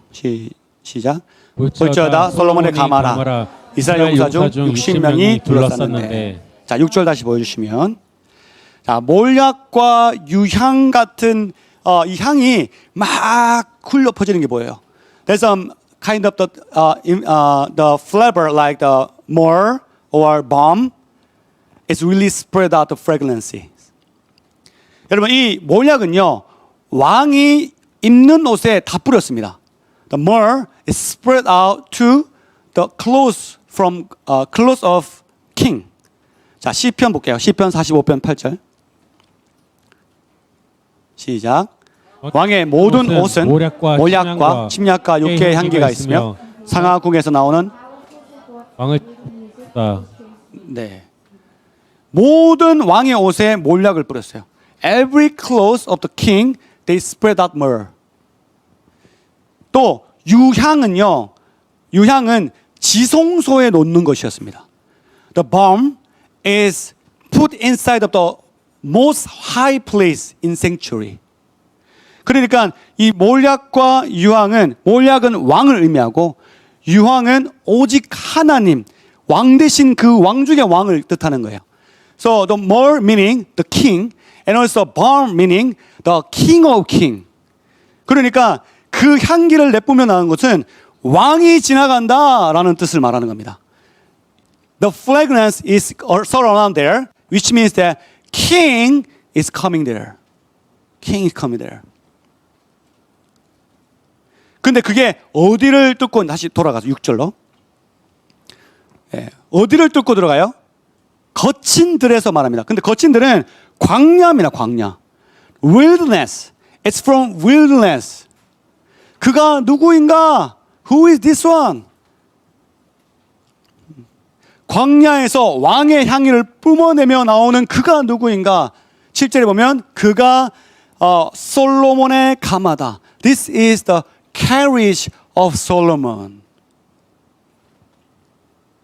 시작. 볼지어다 솔로몬의 가마라 이스라엘 용사 중 60명이 둘러쌌는데. 자, 6절 다시 보여주시면, 자, 몰약과 유향 같은 이 향이 막 흘러 퍼지는 게 보여요. There's kind of the flavor like the myrrh or balm. It's really spread out the fragrance. 여러분 이 몰약은요 왕이 입는 옷에 다 뿌렸습니다. The myrrh is spread out to the clothes from clothes of king. 자, 시편 볼게요. 시편 45편 8절. 시작. 왕의 모든 옷은 몰약과 침략과 육회의 향기가 있으며 상하궁에서 나오는
왕을
네. 모든 왕의 옷에 몰약을 뿌렸어요. Every clothes of the king they spread out myrrh. 또 유향은요. 유향은 지성소에 놓는 것이었습니다. The balm is put inside of the most high place in sanctuary. 그러니까 이 몰약과 유향은 몰약은 왕을 의미하고 유향은 오직 하나님 왕 대신 그 왕 중의 왕을 뜻하는 거예요. So the myrrh meaning the king and also balm meaning the king of king. 그러니까 그 향기를 내뿜며 나는 것은 왕이 지나간다라는 뜻을 말하는 겁니다. The fragrance is surrounded there, which means that king is coming there. King is coming there. 근데 그게 어디를 뚫고 다시 돌아가서 6절로. 예, 어디를 뚫고 들어가요? 거친 들에서 말합니다. 근데 거친 들은 광야입니다. 광야. Wilderness. It's from wilderness. 그가 누구인가? Who is this one? 광야에서 왕의 향기를 뿜어내며 나오는 그가 누구인가? 7절에 보면 그가 솔로몬의 가마다. This is the carriage of Solomon.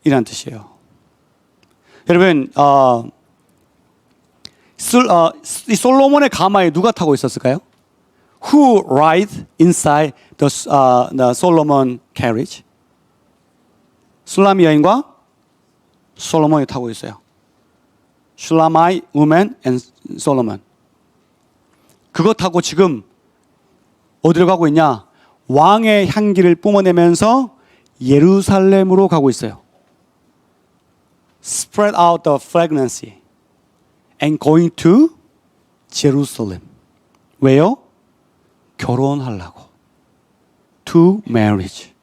이란 뜻이에요. 여러분, 이 솔로몬의 가마에 누가 타고 있었을까요? Who ride inside the Solomon carriage? 술라미 여인과 솔로몬이 타고 있어요. 슐라마이 woman and Solomon. 그거 타고 지금 어디로 가고 있냐? 왕의 향기를 뿜어내면서 예루살렘으로 가고 있어요. Spread out the fragrance and going to Jerusalem. 왜요? 결혼하려고. To marriage.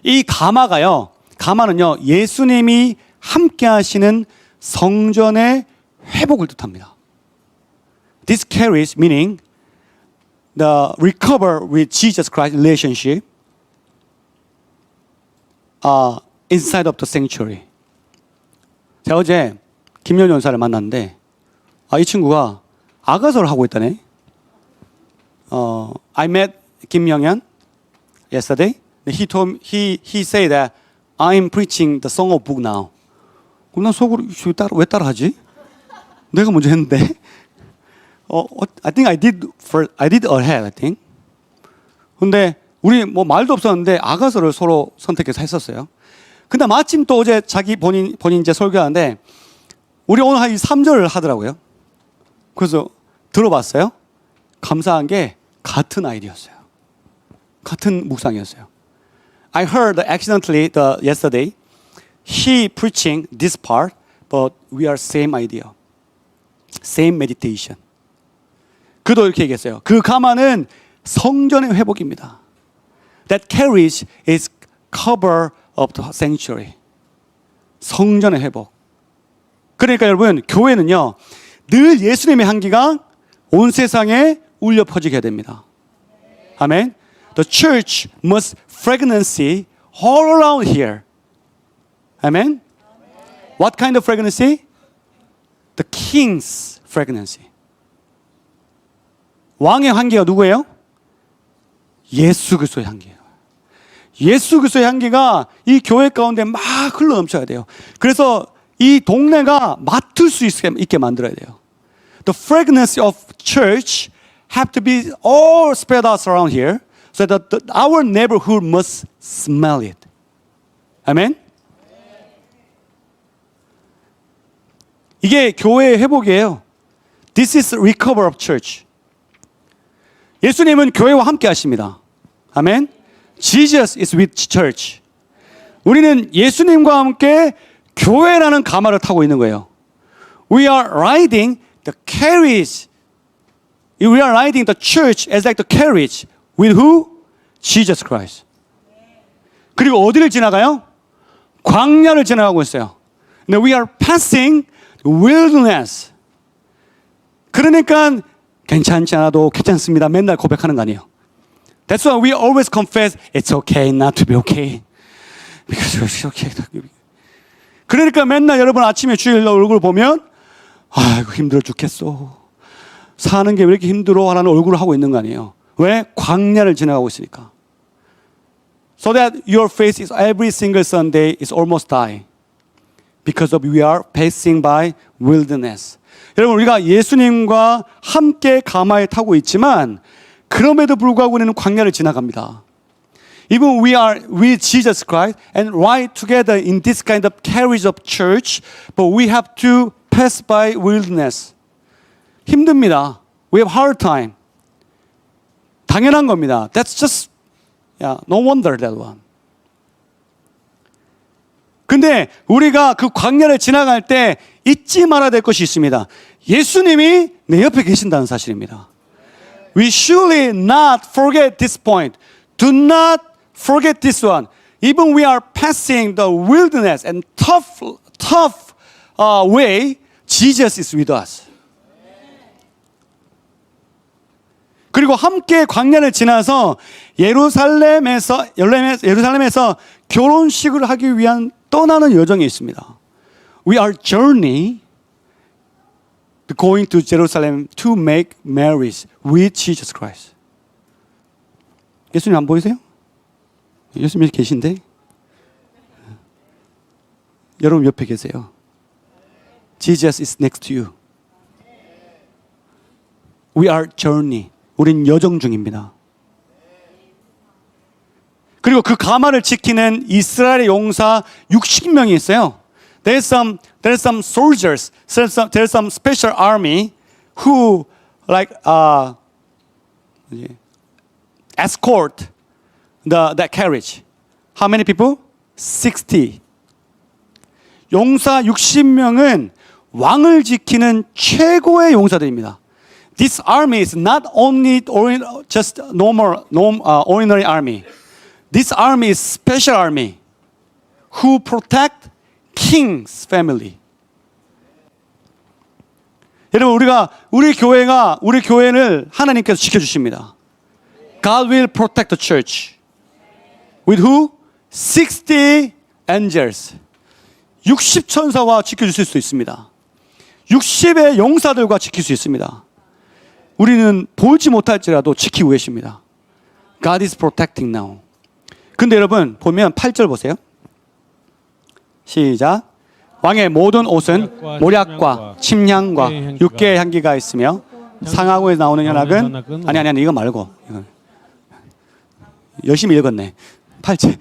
이 가마가요. 가마는요. 예수님이 함께 하시는 성전의 회복을 뜻합니다. This carries meaning the recover with Jesus Christ relationship inside of the sanctuary. 제가 어제 김현 연사를 만났는데 이 친구가 아가서를 하고 있다네. I met 김영현 yesterday. He said that I'm preaching the Song of Book now. 그럼 난 속으로 왜 따라하지? 내가 먼저 했는데. I think I did ahead, I think. 근데 우리 뭐 말도 없었는데 아가서를 서로 선택해서 했었어요. 근데 마침 또 어제 자기 본인 이제 설교하는데 우리 오늘 한 3절을 하더라고요. 그래서 들어봤어요. 감사한 게 같은 아이디어였어요. 같은 묵상이었어요. I heard accidentally yesterday he preaching this part, but we are same idea, same meditation. 그도 이렇게 얘기했어요. 그 가마는 성전의 회복입니다. That carriage is cover of the sanctuary. 성전의 회복. 그러니까 여러분 교회는요 늘 예수님의 향기가 온 세상에 울려 퍼지게 해야 됩니다. 아멘. The church must fragrancy all around here. Amen. What kind of fragrancy? The king's fragrancy. 왕의 향기가 누구예요? 예수 그리스도의 향기예요. 예수 그리스도의 향기가 이 교회 가운데 막 흘러 넘쳐야 돼요. 그래서 이 동네가 맡을 수 있게 만들어야 돼요. The fragrance of church have to be all spread out around here, so that our neighborhood must smell it. 아멘. 이게 교회의 회복이에요. This is recover of church. 예수님은 교회와 함께 하십니다. 아멘. Jesus is with church. 우리는 예수님과 함께 교회라는 가마를 타고 있는 거예요. We are riding the carriage. We are riding the church as like the carriage with who? Jesus Christ. 그리고 어디를 지나가요? 광야를 지나가고 있어요. We are passing wilderness. 그러니까 괜찮지 않아도 괜찮습니다. 맨날 고백하는 거 아니에요. That's why we always confess it's okay not to be okay. Because it's okay. 그러니까 맨날 여러분 아침에 주일 얼굴 보면 아이고 힘들어 죽겠어. 사는 게 왜 이렇게 힘들어 하는 얼굴을 하고 있는 거 아니에요. 왜? 광야를 지나가고 있으니까. So that your face is every single Sunday is almost die. Because of we are passing by wilderness. 여러분 우리가 예수님과 함께 가마에 타고 있지만 그럼에도 불구하고 우리는 광야를 지나갑니다. Even we are with Jesus Christ and ride together in this kind of carriage of church, but we have to pass by wilderness. 힘듭니다. We have hard time. 당연한 겁니다. That's just, no wonder that one. 근데 우리가 그 광야를 지나갈 때 잊지 말아야 될 것이 있습니다. 예수님이 내 옆에 계신다는 사실입니다. We surely not forget this point. Do not forget this one. Even we are passing the wilderness and tough way, Jesus is with us. 그리고 함께 광야를 지나서 예루살렘에서 결혼식을 하기 위한 떠나는 여정이 있습니다. We are journey going to Jerusalem to make marriage with Jesus Christ. 예수님 안 보이세요? 예수님 여기 계신데? 여러분 옆에 계세요. Jesus is next to you. We are journey. 우린 여정 중입니다. 그리고 그 가마를 지키는 이스라엘의 용사 60명이 있어요. There's some soldiers, there's some special army who like escort that carriage. How many people? 60. 용사 60명은 왕을 지키는 최고의 용사들입니다. This army is not only just ordinary army. This army is special army who protect king's family. 여러분 우리 교회를 하나님께서 지켜주십니다. God will protect the church. With who? 60 angels. 60천사와 지켜주실 수 있습니다. 60의 용사들과 지킬 수 있습니다. 우리는 보지 못할지라도 지키고 계십니다. God is protecting now. 근데 여러분 보면 8절 보세요. 시작. 왕의 모든 옷은 모략과 침향과 육개의 향기가 있으며 상하고에 나오는 현악은 아니 이거 말고 이거. 열심히 읽었네. 8절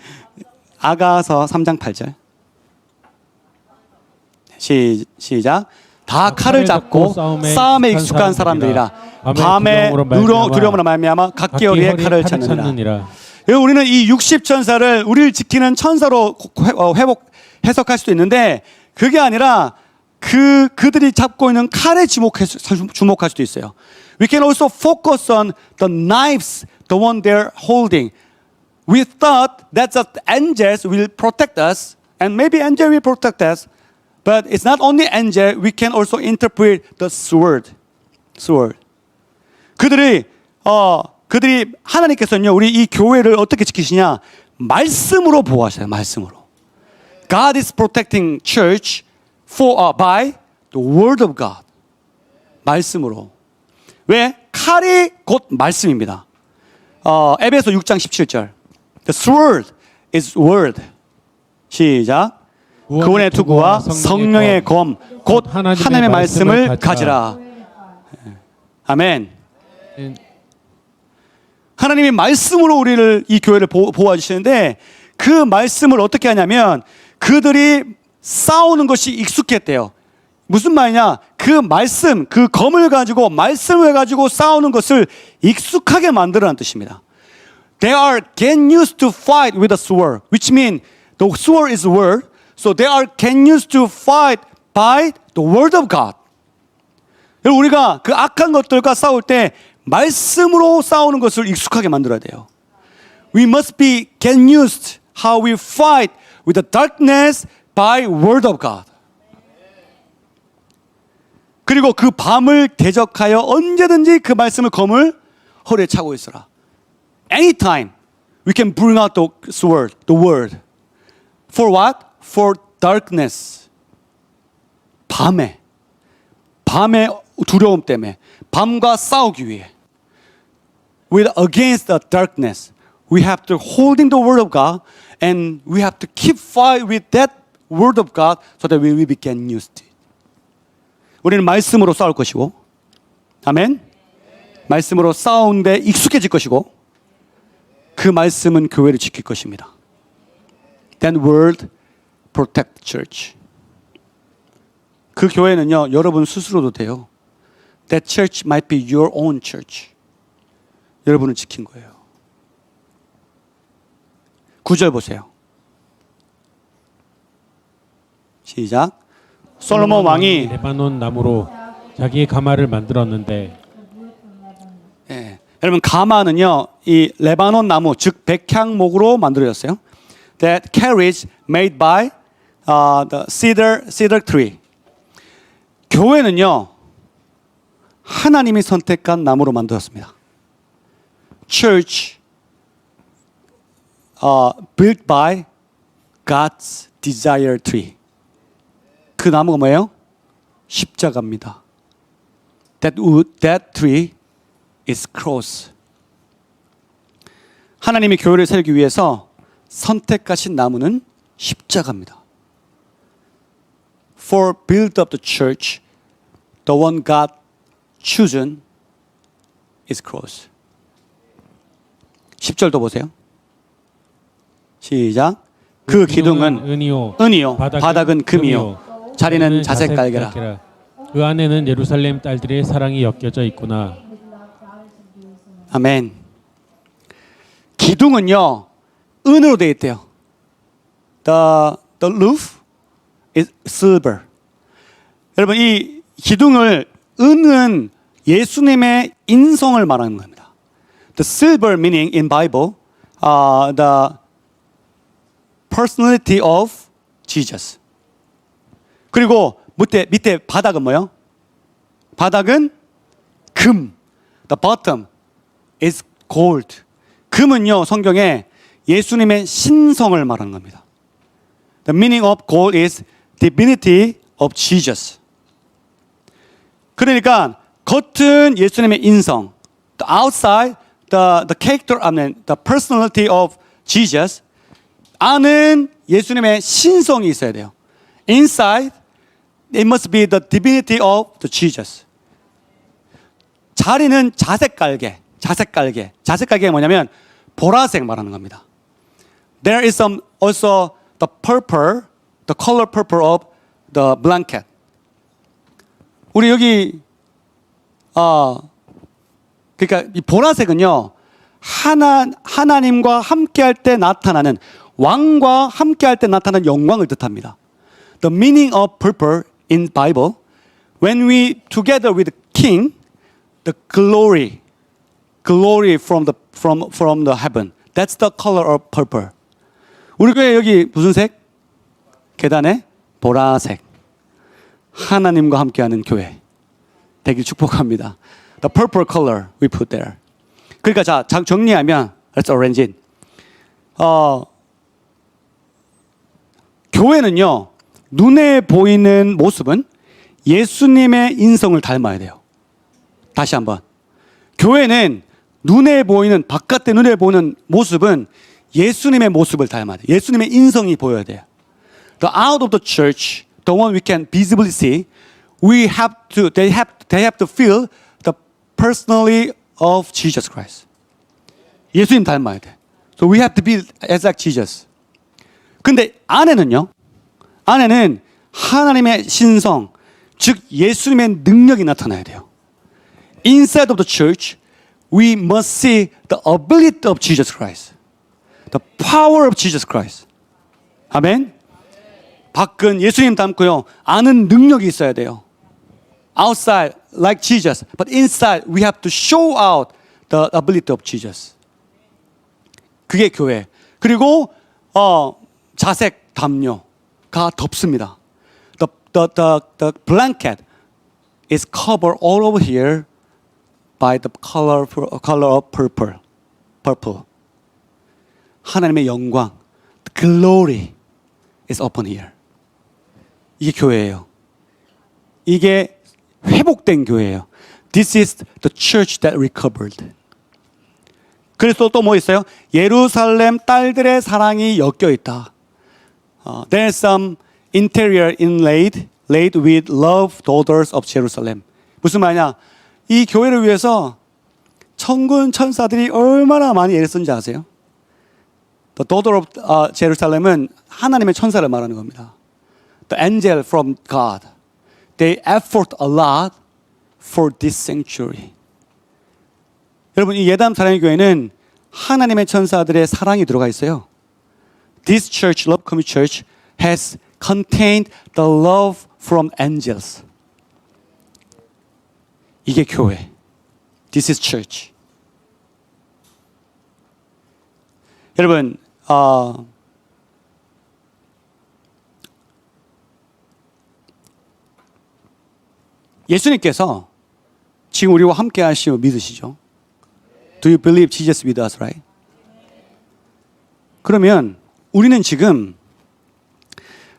아가서 3장 8절 시작. 다 칼을 잡고 싸움에 익숙한 사람들이라 밤에 두려움으로 말미암아 각기어리의 칼을 찾느니라. 우리는 이 60천사를 우리를 지키는 천사로 해석할 수도 있는데 그게 아니라 그들이 잡고 있는 칼에 주목할 수도 있어요. We can also focus on the knives, the one they're holding. We thought that the angels will protect us, and maybe angel will protect us, but it's not only angel. We can also interpret the sword. 그들이 하나님께서는요 우리 이 교회를 어떻게 지키시냐? 말씀으로 보호하셔요. 말씀으로. God is protecting church by the word of God. 말씀으로. 왜? 칼이 곧 말씀입니다. 에베소 6장 17절. The sword is word. 시작. 구원의 투구와 성령의 검, 곧 하나님의 말씀을 가지라. 아멘. 하나님이 말씀으로 우리를 이 교회를 보호해 주시는데 그 말씀을 어떻게 하냐면 그들이 싸우는 것이 익숙했대요. 무슨 말이냐? 그 말씀, 그 검을 가지고 말씀을 가지고 싸우는 것을 익숙하게 만들어라는 뜻입니다. They are getting used to fight with a sword, which means the sword is word. So they are getting used to fight by the word of God. 우리가 그 악한 것들과 싸울 때 말씀으로 싸우는 것을 익숙하게 만들어야 돼요. We must be getting used how we fight with the darkness by word of God. 그리고 그 밤을 대적하여 언제든지 그 말씀을 검을 허리에 차고 있어라. Anytime we can bring out the sword, the word. For what? For darkness. 밤에 두려움 때문에 밤과 싸우기 위해. With against the darkness, we have to holding the word of God, and we have to keep fight with that word of God, so that we will be getting used to it. 우리는 말씀으로 싸울 것이고, 아멘. 말씀으로 싸우는데 익숙해질 것이고, 그 말씀은 교회를 지킬 것입니다. That word protect church. 그 교회는요, 여러분 스스로도 돼요. That church might be your own church. 여러분을 지킨 거예요. 9절 보세요. 시작. 솔로몬 왕이
레바논 나무로 자기의 가마를 만들었는데
여러분 가마는요 이 레바논 나무 즉 백향목으로 만들어졌어요. That carriage made by the cedar tree. 교회는요 하나님이 선택한 나무로 만들었습니다. Church built by God's desire tree. 그 나무가 뭐예요? 십자가입니다. That tree is cross. 하나님이 교회를 세우기 위해서 선택하신 나무는 십자가입니다. For build up the church, the one God chosen is cross. 10절도 보세요. 시작. 그 기둥은 은이요, 바닥은 금이요, 자리는 자색 깔개라.
그 안에는 예루살렘 딸들의 사랑이 엮여져 있구나.
아멘. 기둥은요 은으로 되어 있대요. The roof is silver. 여러분 이 기둥을 은은 예수님의 인성을 말하는 겁니다. The silver meaning in Bible, the personality of Jesus. 그리고 밑에 바닥은 뭐요? 바닥은 금. The bottom is gold. 금은요 성경에 예수님의 신성을 말하는 겁니다. The meaning of gold is divinity of Jesus. 그러니까 겉은 예수님의 인성, the outside, the character, the personality of Jesus. 안은 예수님의 신성이 있어야 돼요. Inside, it must be the divinity of the Jesus. 자리는 자색 깔개. 자색깔개가 뭐냐면 보라색 말하는 겁니다. There is some also the purple, the color purple of the blanket. 우리 여기 그러니까 이 보라색은요 하나님과 함께할 때 나타나는 왕과 함께할 때 나타나는 영광을 뜻합니다. The meaning of purple in Bible, when we together with the king, the glory from the heaven. That's the color of purple. 우리 교회 여기 무슨 색? 계단에 보라색. 하나님과 함께하는 교회 되길 축복합니다. The purple color we put there. 그러니까 자 정리하면 let's arrange it. 교회는요 눈에 보이는 모습은 예수님의 인성을 닮아야 돼요. 다시 한번. 교회는 눈에 보이는 바깥에 눈에 보이는 모습은 예수님의 모습을 닮아야 돼요. 예수님의 인성이 보여야 돼요. The out of the church, the one we can visibly see, they have to feel the personality of Jesus Christ. 예수님 닮아야 돼. So we have to be as like Jesus. 근데 안에는요. 안에는 하나님의 신성, 즉 예수님의 능력이 나타나야 돼요. Inside of the church, we must see the ability of Jesus Christ. The power of Jesus Christ. 아멘. 밖은 예수님 닮고요. 안은 능력이 있어야 돼요. Outside, like Jesus. But inside, we have to show out the ability of Jesus. 그게 교회. 그리고 자색 담요가 덮습니다. The blanket is covered all over here by the color of purple. 하나님의 영광, the glory is upon here. 이게 교회예요. 이게 회복된 교회예요. This is the church that recovered. 그래서 또 뭐 있어요? 예루살렘 딸들의 사랑이 엮여 있다. There's some interior inlaid with love daughters of Jerusalem. 무슨 말이냐? 이 교회를 위해서 천군 천사들이 얼마나 많이 애를 쓴지 아세요? The daughter of Jerusalem은 하나님의 천사를 말하는 겁니다. The angel from God. They effort a lot for this sanctuary. 여러분 이 예담 사랑의 교회는 하나님의 천사들의 사랑이 들어가 있어요. This church, Love Community Church, has contained the love from angels. 이게 교회. This is church. 여러분, 예수님께서 지금 우리와 함께 하시고 믿으시죠? Do you believe Jesus with us, right? 그러면 우리는 지금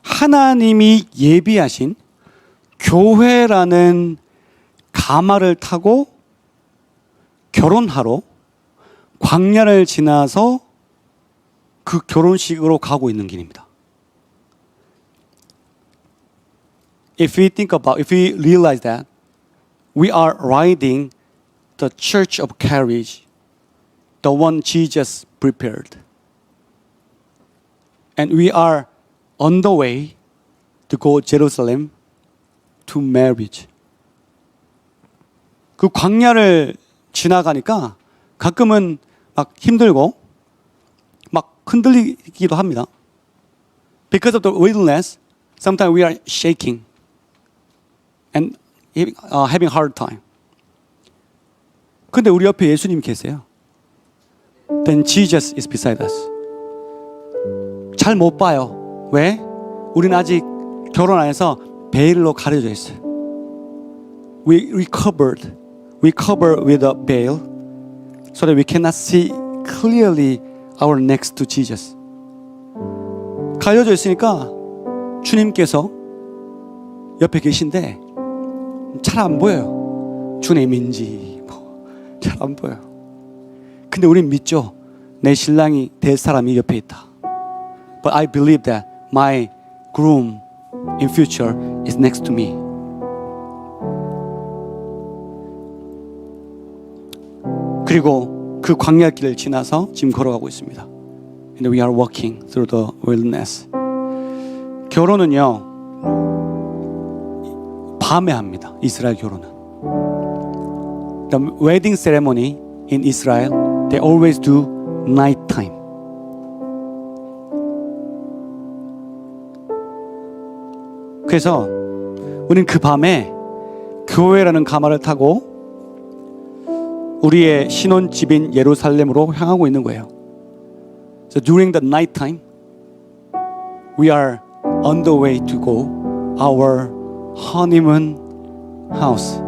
하나님이 예비하신 교회라는 가마를 타고 결혼하러 광야를 지나서 그 결혼식으로 가고 있는 길입니다. If we realize that we are riding the church of carriage, the one Jesus prepared, and we are on the way to go Jerusalem to marriage. 그 광야를 지나가니까 가끔은 막 힘들고 막 흔들리기도 합니다. Because of the wilderness, sometimes we are shaking and having a hard time. 근데 우리 옆에 예수님 계세요. Then Jesus is beside us. 잘 못 봐요. 왜? 우리는 아직 결혼 안 해서 베일로 가려져 있어요. We cover with a veil so that we cannot see clearly our next to Jesus. 가려져 있으니까 주님께서 옆에 계신데 잘 안 보여요. 주님인지 잘 안 보여요. 근데 우린 믿죠. 내 신랑이 될 사람이 옆에 있다. But I believe that my groom in future is next to me. 그리고 그 광야길을 지나서 지금 걸어가고 있습니다. And we are walking through the wilderness. 결혼은요 밤에 합니다. 이스라엘 결혼은. The wedding ceremony in Israel, they always do night time. 그래서 우리는 그 밤에 교회라는 가마를 타고 우리의 신혼집인 예루살렘으로 향하고 있는 거예요. So during the night time, we are on the way to go our honeymoon house.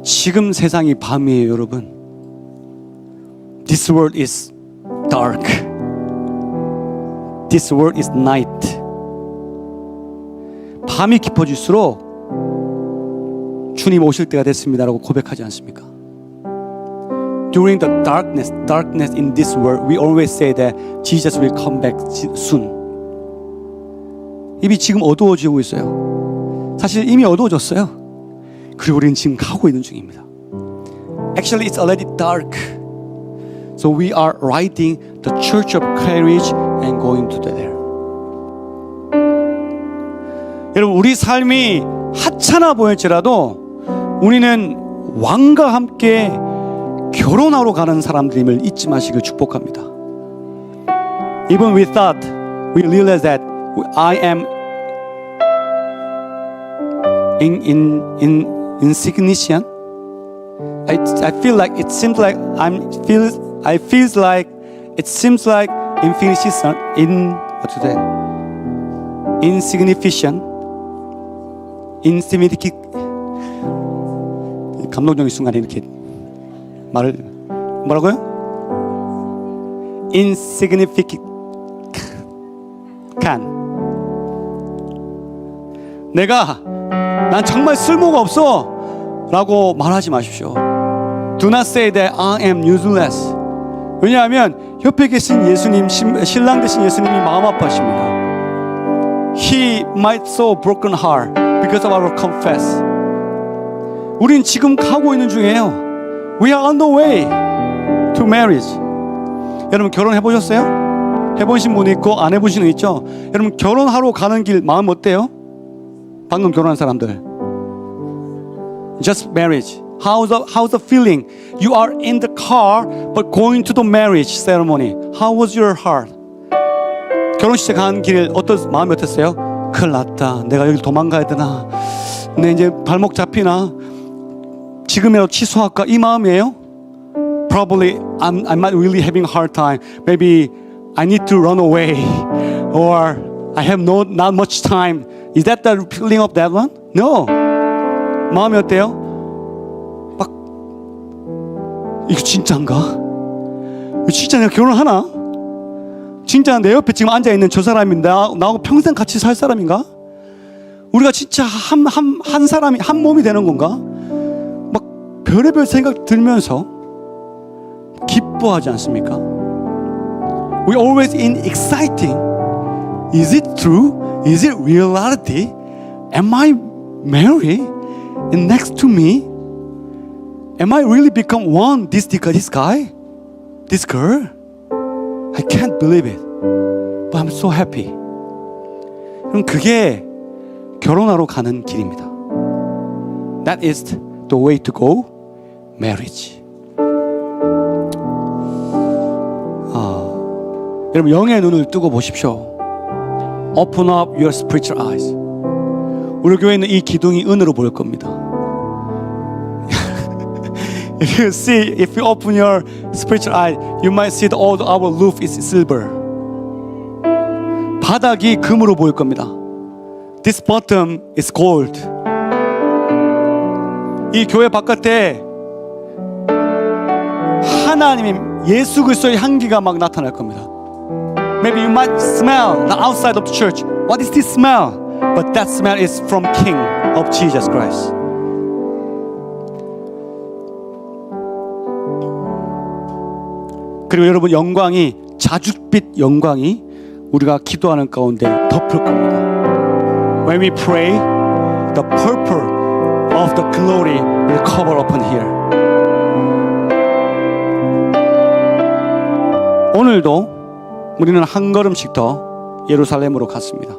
지금 세상이 밤이에요, 여러분. This world is dark. This world is night. 밤이 깊어질수록 주님 오실 때가 됐습니다라고 고백하지 않습니까? During the darkness in this world, we always say that Jesus will come back soon. 입이 지금 어두워지고 있어요. 사실 이미 어두워졌어요. 그리고 우리는 지금 가고 있는 중입니다. Actually, it's already dark. So we are riding the church of courage and going to there. 여러분, 우리 삶이 하찮아 보일지라도 우리는 왕과 함께 결혼하러 가는 사람들임을 잊지 마시길 축복합니다. Even we thought, we realized that I am insignificant. I feel like it seems like I feels like it seems like insignificant. 감동적인 순간에 이렇게 말을 뭐라고요? insignificant. 난 정말 쓸모가 없어 라고 말하지 마십시오. Do not say that I am useless. 왜냐하면 옆에 계신 예수님, 신랑 되신 예수님이 마음 아파하십니다. He might so broken heart because of our confess. 우린 지금 가고 있는 중이에요. We are on the way to marriage. 여러분 결혼해 보셨어요? 해보신 분 있고 안 해보신 분 있죠? 여러분 결혼하러 가는 길 마음 어때요? 방금 결혼한 사람들. Just marriage. How's the feeling? You are in the car but going to the marriage ceremony. How was your heart? 결혼식에 가는 길 어떤 마음이 어땠어요? 큰일 났다. 내가 여기 도망가야 되나? 내 이제 발목 잡히나? 지금이라도 취소할까? 이 마음이에요? Probably I'm not really having a hard time. Maybe I need to run away, or I have not much time. Is that the feeling of that one? No. 마음이 어때요? 막 이거 진짜인가? 이거 진짜 내가 결혼하나? 진짜 내 옆에 지금 앉아 있는 저 사람이 나하고 평생 같이 살 사람인가? 우리가 진짜 한 사람이 한 몸이 되는 건가? 막 별의별 생각 들면서 기뻐하지 않습니까? We always in exciting. Is it true? Is it reality? Am I married? And next to me, am I really become one? This guy, this girl? I can't believe it, but I'm so happy. 그럼 그게 결혼하러 가는 길입니다. That is the way to go, marriage. 여러분 영의 눈을 뜨고 보십시오. Open up your spiritual eyes. 우리 교회는 이 기둥이 은으로 보일 겁니다. If you open your spiritual eye, you might see that all our roof is silver. 바닥이 금으로 보일 겁니다. This bottom is gold. 이 교회 바깥에 하나님 예수 그리스도의 향기가 막 나타날 겁니다. Maybe you might smell the outside of the church. What is this smell? But that smell is from King of Jesus Christ. 그리고 여러분 영광이 자줏빛 영광이 우리가 기도하는 가운데 덮을 겁니다. When we pray, the purple of the glory will cover upon here. 오늘도 우리는 한 걸음씩 더 예루살렘으로 갔습니다.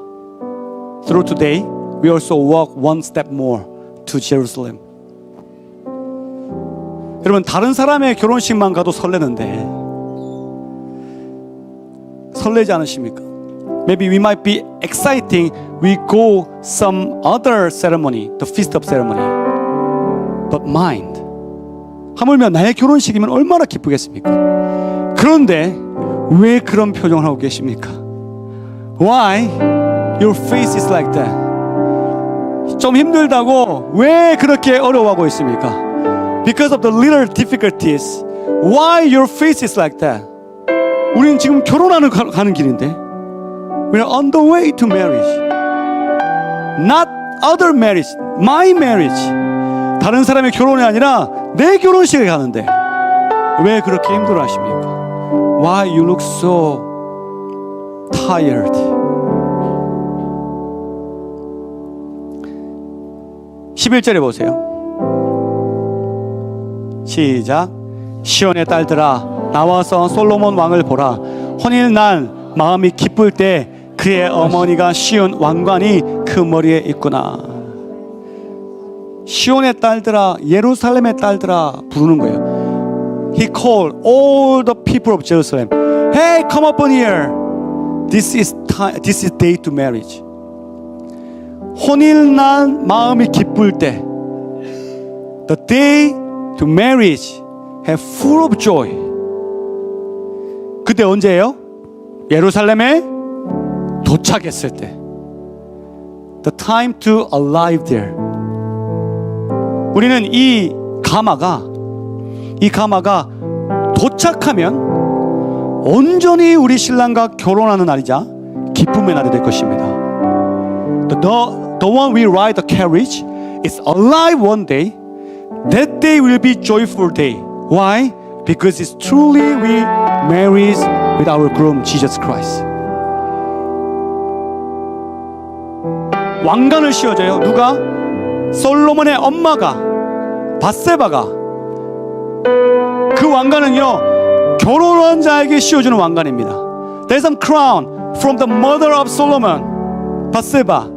Through today, we also walk one step more to Jerusalem. 여러분, 다른 사람의 결혼식만 가도 설레는데 설레지 않으십니까? Maybe we might be exciting. We go some other ceremony, the feast of ceremony. But mind, 하물며 나의 결혼식이면 얼마나 기쁘겠습니까? 그런데 왜 그런 표정을 하고 계십니까? Why your face is like that? 좀 힘들다고 왜 그렇게 어려워하고 있습니까? Because of the little difficulties. Why your face is like that? 우리는 지금 결혼하는 가는 길인데 We're on the way to marriage. Not other marriage, my marriage. 다른 사람의 결혼이 아니라 내 결혼식에 가는데 왜 그렇게 힘들어 하십니까? Why you look so tired? 11절에 보세요. 시작. 시온의 딸들아 나와서 솔로몬 왕을 보라. 혼인날 마음이 기쁠 때 그의 어머니가 시온 왕관이 그 머리에 있구나. 시온의 딸들아, 예루살렘의 딸들아 부르는 거예요. He called all the people of Jerusalem. Hey, come up on here. This is day to marriage. 혼인날 마음이 기쁠 때, the day to marriage, have full of joy. 그때 언제예요? 예루살렘에 도착했을 때. The time to arrive there. 우리는 이 가마가 도착하면 온전히 우리 신랑과 결혼하는 날이자 기쁨의 날이 될 것입니다. The one we ride the carriage is alive one day. That day will be joyful day. Why? Because it's truly we married with our groom Jesus Christ. 왕관을 씌워줘요. 누가? 솔로몬의 엄마가 밧세바가. 그 왕관은요 결혼한 자에게 씌워주는 왕관입니다. There's some crown from the mother of Solomon, Bathsheba.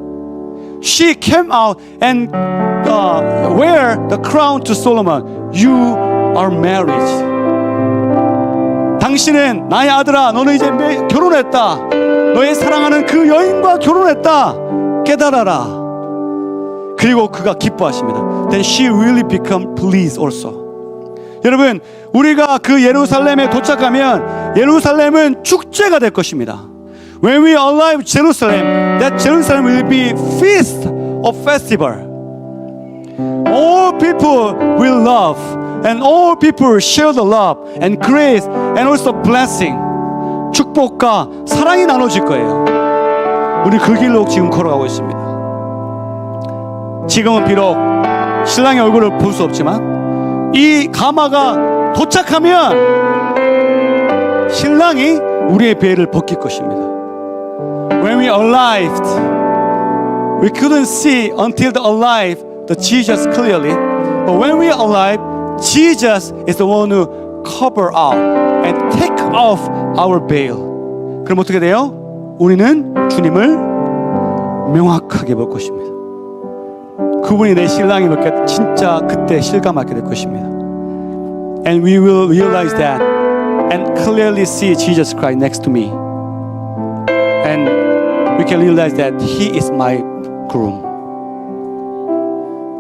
She came out and wear the crown to Solomon. You are married. 당신은 나의 아들아, 너는 이제 결혼했다. 너의 사랑하는 그 여인과 결혼했다. 깨달아라. 그리고 그가 기뻐하십니다. Then she really become pleased also. 여러분, 우리가 그 예루살렘에 도착하면 예루살렘은 축제가 될 것입니다. When we arrive Jerusalem, that Jerusalem will be feast of festival. All people will love, and all people share the love and grace and also blessing. 축복과 사랑이 나눠질 거예요. 우리 그 길로 지금 걸어가고 있습니다. 지금은 비록 신랑의 얼굴을 볼 수 없지만 이 가마가 도착하면 신랑이 우리의 베일을 벗길 것입니다. When we arrived, we couldn't see until the arrived the Jesus clearly. But when we arrived, Jesus is the one who cover out and take off our veil. 그럼 어떻게 돼요? 우리는 주님을 명확하게 볼 것입니다. 그분이 내 신랑임을 진짜 그때 실감하게 될 것입니다. And we will realize that and clearly see Jesus Christ next to me. And we can realize that He is my groom.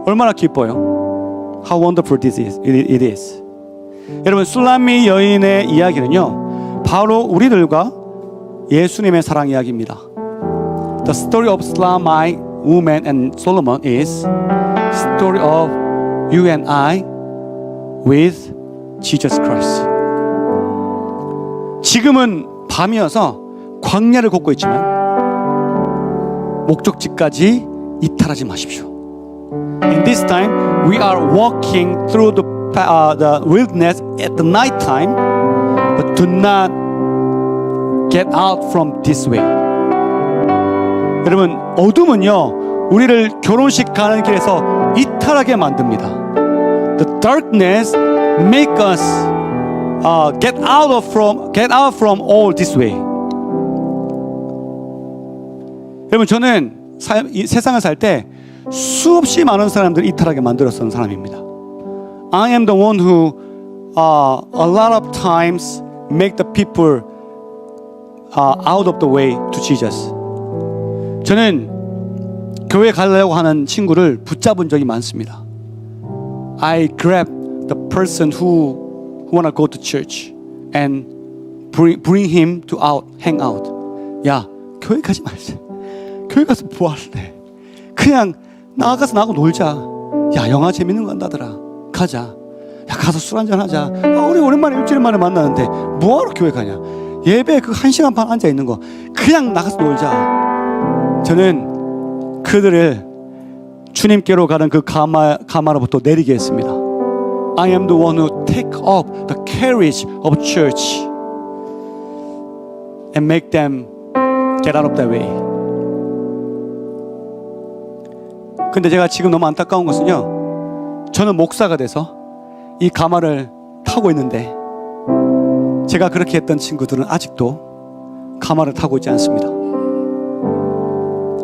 얼마나 기뻐요. How wonderful it is. 여러분, 술람미 여인의 이야기는요 바로 우리들과 예수님의 사랑 이야기입니다. The story of Shulamite woman and Solomon is story of you and I with Jesus Christ. 지금은 밤이어서 광야를 걷고 있지만 목적지까지 이탈하지 마십시오. In this time, we are walking through the wilderness at the night time, but do not get out from this way. 여러분, 어둠은요, 우리를 결혼식 가는 길에서 이탈하게 만듭니다. The darkness make us get out from all this way. 여러분, 저는 이 세상을 살 때 수없이 많은 사람들을 이탈하게 만들었던 사람입니다. I am the one who a lot of times make the people out of the way to Jesus. 저는 교회 가려고 하는 친구를 붙잡은 적이 많습니다. I grab the person who wanna go to church and bring him to hang out. 야, 교회 가지 말자. 교회 가서 뭐 할래? 그냥 나가서 나하고 놀자. 야, 영화 재밌는 거 한다더라. 가자. 야, 가서 술 한잔 하자. 우리 오랜만에 일주일 만에 만나는데 뭐하러 교회 가냐? 예배 그 1시간 반 앉아 있는 거 그냥 나가서 놀자. 저는 그들을 주님께로 가는 그 가마로부터 내리게 했습니다. I am the one who take up the carriage of church and make them get out of that way. 근데 제가 지금 너무 안타까운 것은요, 저는 목사가 돼서 이 가마를 타고 있는데 제가 그렇게 했던 친구들은 아직도 가마를 타고 있지 않습니다.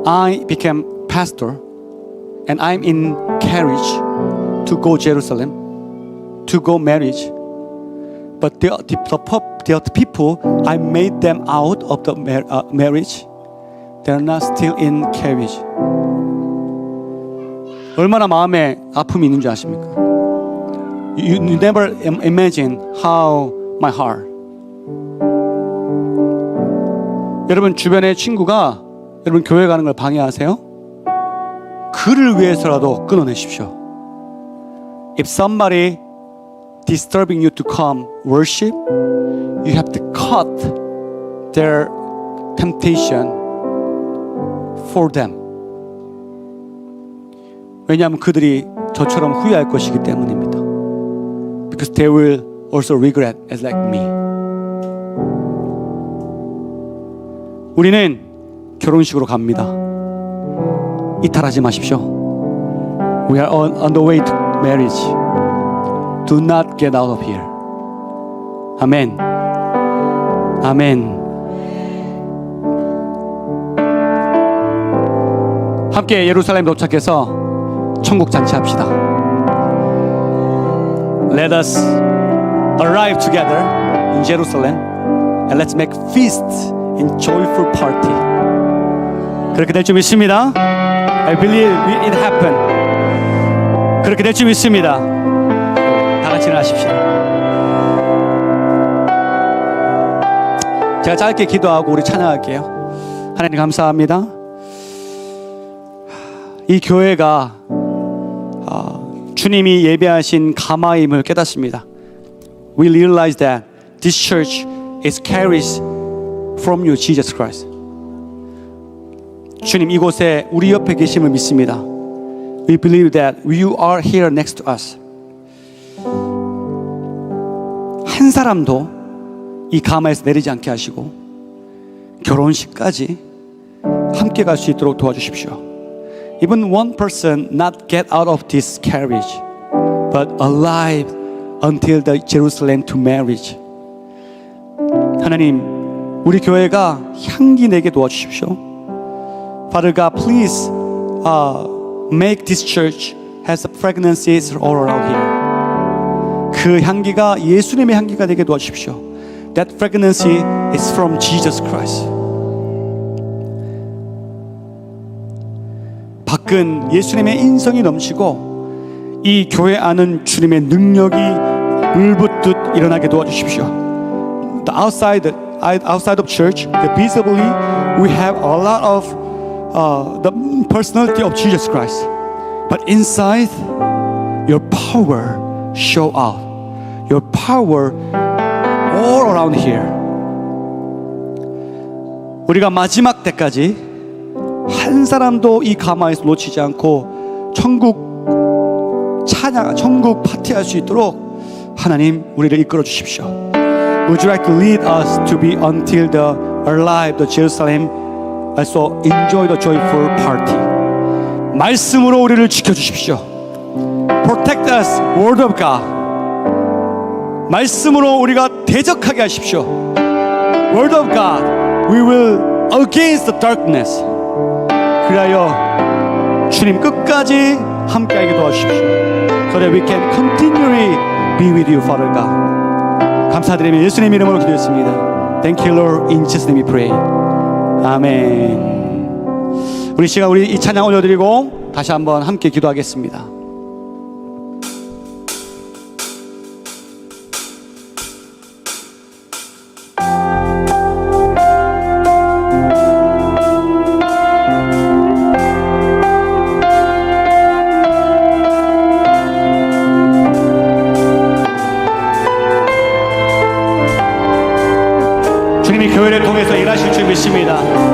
I became pastor and I'm in carriage to go Jerusalem, to go marriage. But the people, I made them out of the marriage. They're not still in carriage. 얼마나 마음에 아픔이 있는 줄 아십니까? You never imagine how my heart. 여러분 주변의 친구가 여러분 교회 가는 걸 방해하세요? 그를 위해서라도 끊어내십시오. If somebody disturbing you to come worship, you have to cut their temptation for them. 왜냐하면 그들이 저처럼 후회할 것이기 때문입니다. Because they will also regret as like me. 우리는 결혼식으로 갑니다. 이탈하지 마십시오. We are on the way to marriage. Do not get out of here. 아멘. 아멘. 함께 예루살렘 도착해서 천국 잔치합시다. Let us arrive together in Jerusalem and let's make feast in joyful party. 그렇게 될 줄 믿습니다. I believe it happen. 그렇게 될 줄 믿습니다. 다 같이 일어나십시오. 제가 짧게 기도하고 우리 찬양할게요. 하나님 감사합니다. 이 교회가 주님이 예배하신 가마임을 깨닫습니다. We realize that this church is carries from you, Jesus Christ. 주님 이곳에 우리 옆에 계심을 믿습니다. We believe that you are here next to us. 한 사람도 이 가마에서 내리지 않게 하시고 결혼식까지 함께 갈 수 있도록 도와주십시오. Even one person not get out of this carriage, but alive until the Jerusalem to marriage. 하나님, 우리 교회가 향기 내게 도와주십시오. Father God, please make this church has fragrances all around here. 그 향기가 예수님의 향기가 되게 도와주십시오. That fragrance is from Jesus Christ. 밖은 예수님의 인성이 넘치고 이 교회 안은 주님의 능력이 물붓듯 일어나게 도와주십시오. The outside of church, visibly we have a lot of the personality of Jesus Christ, but inside, your power show out. Your power all around here. 우리가 마지막 때까지 한 사람도 이 가마에서 놓치지 않고 천국 찬양, 천국 파티할 수 있도록 하나님 우리를 이끌어 주십시오. Would you like to lead us to be until the alive the Jerusalem, also enjoy the joyful party. 말씀으로 우리를 지켜주십시오. Protect us, word of God. 말씀으로 우리가 대적하게 하십시오. Word of God, we will against the darkness. 그리하여 주님 끝까지 함께하게 도와주십시오. So that we can continually be with you, Father God. 감사드리며 예수님 이름으로 기도했습니다. Thank you, Lord. In Jesus' name we pray. 아멘. 우리 시간 우리 이 찬양 올려드리고 다시 한번 함께 기도하겠습니다. 주님이 교회를 통해서 일하실 줄 믿습니다.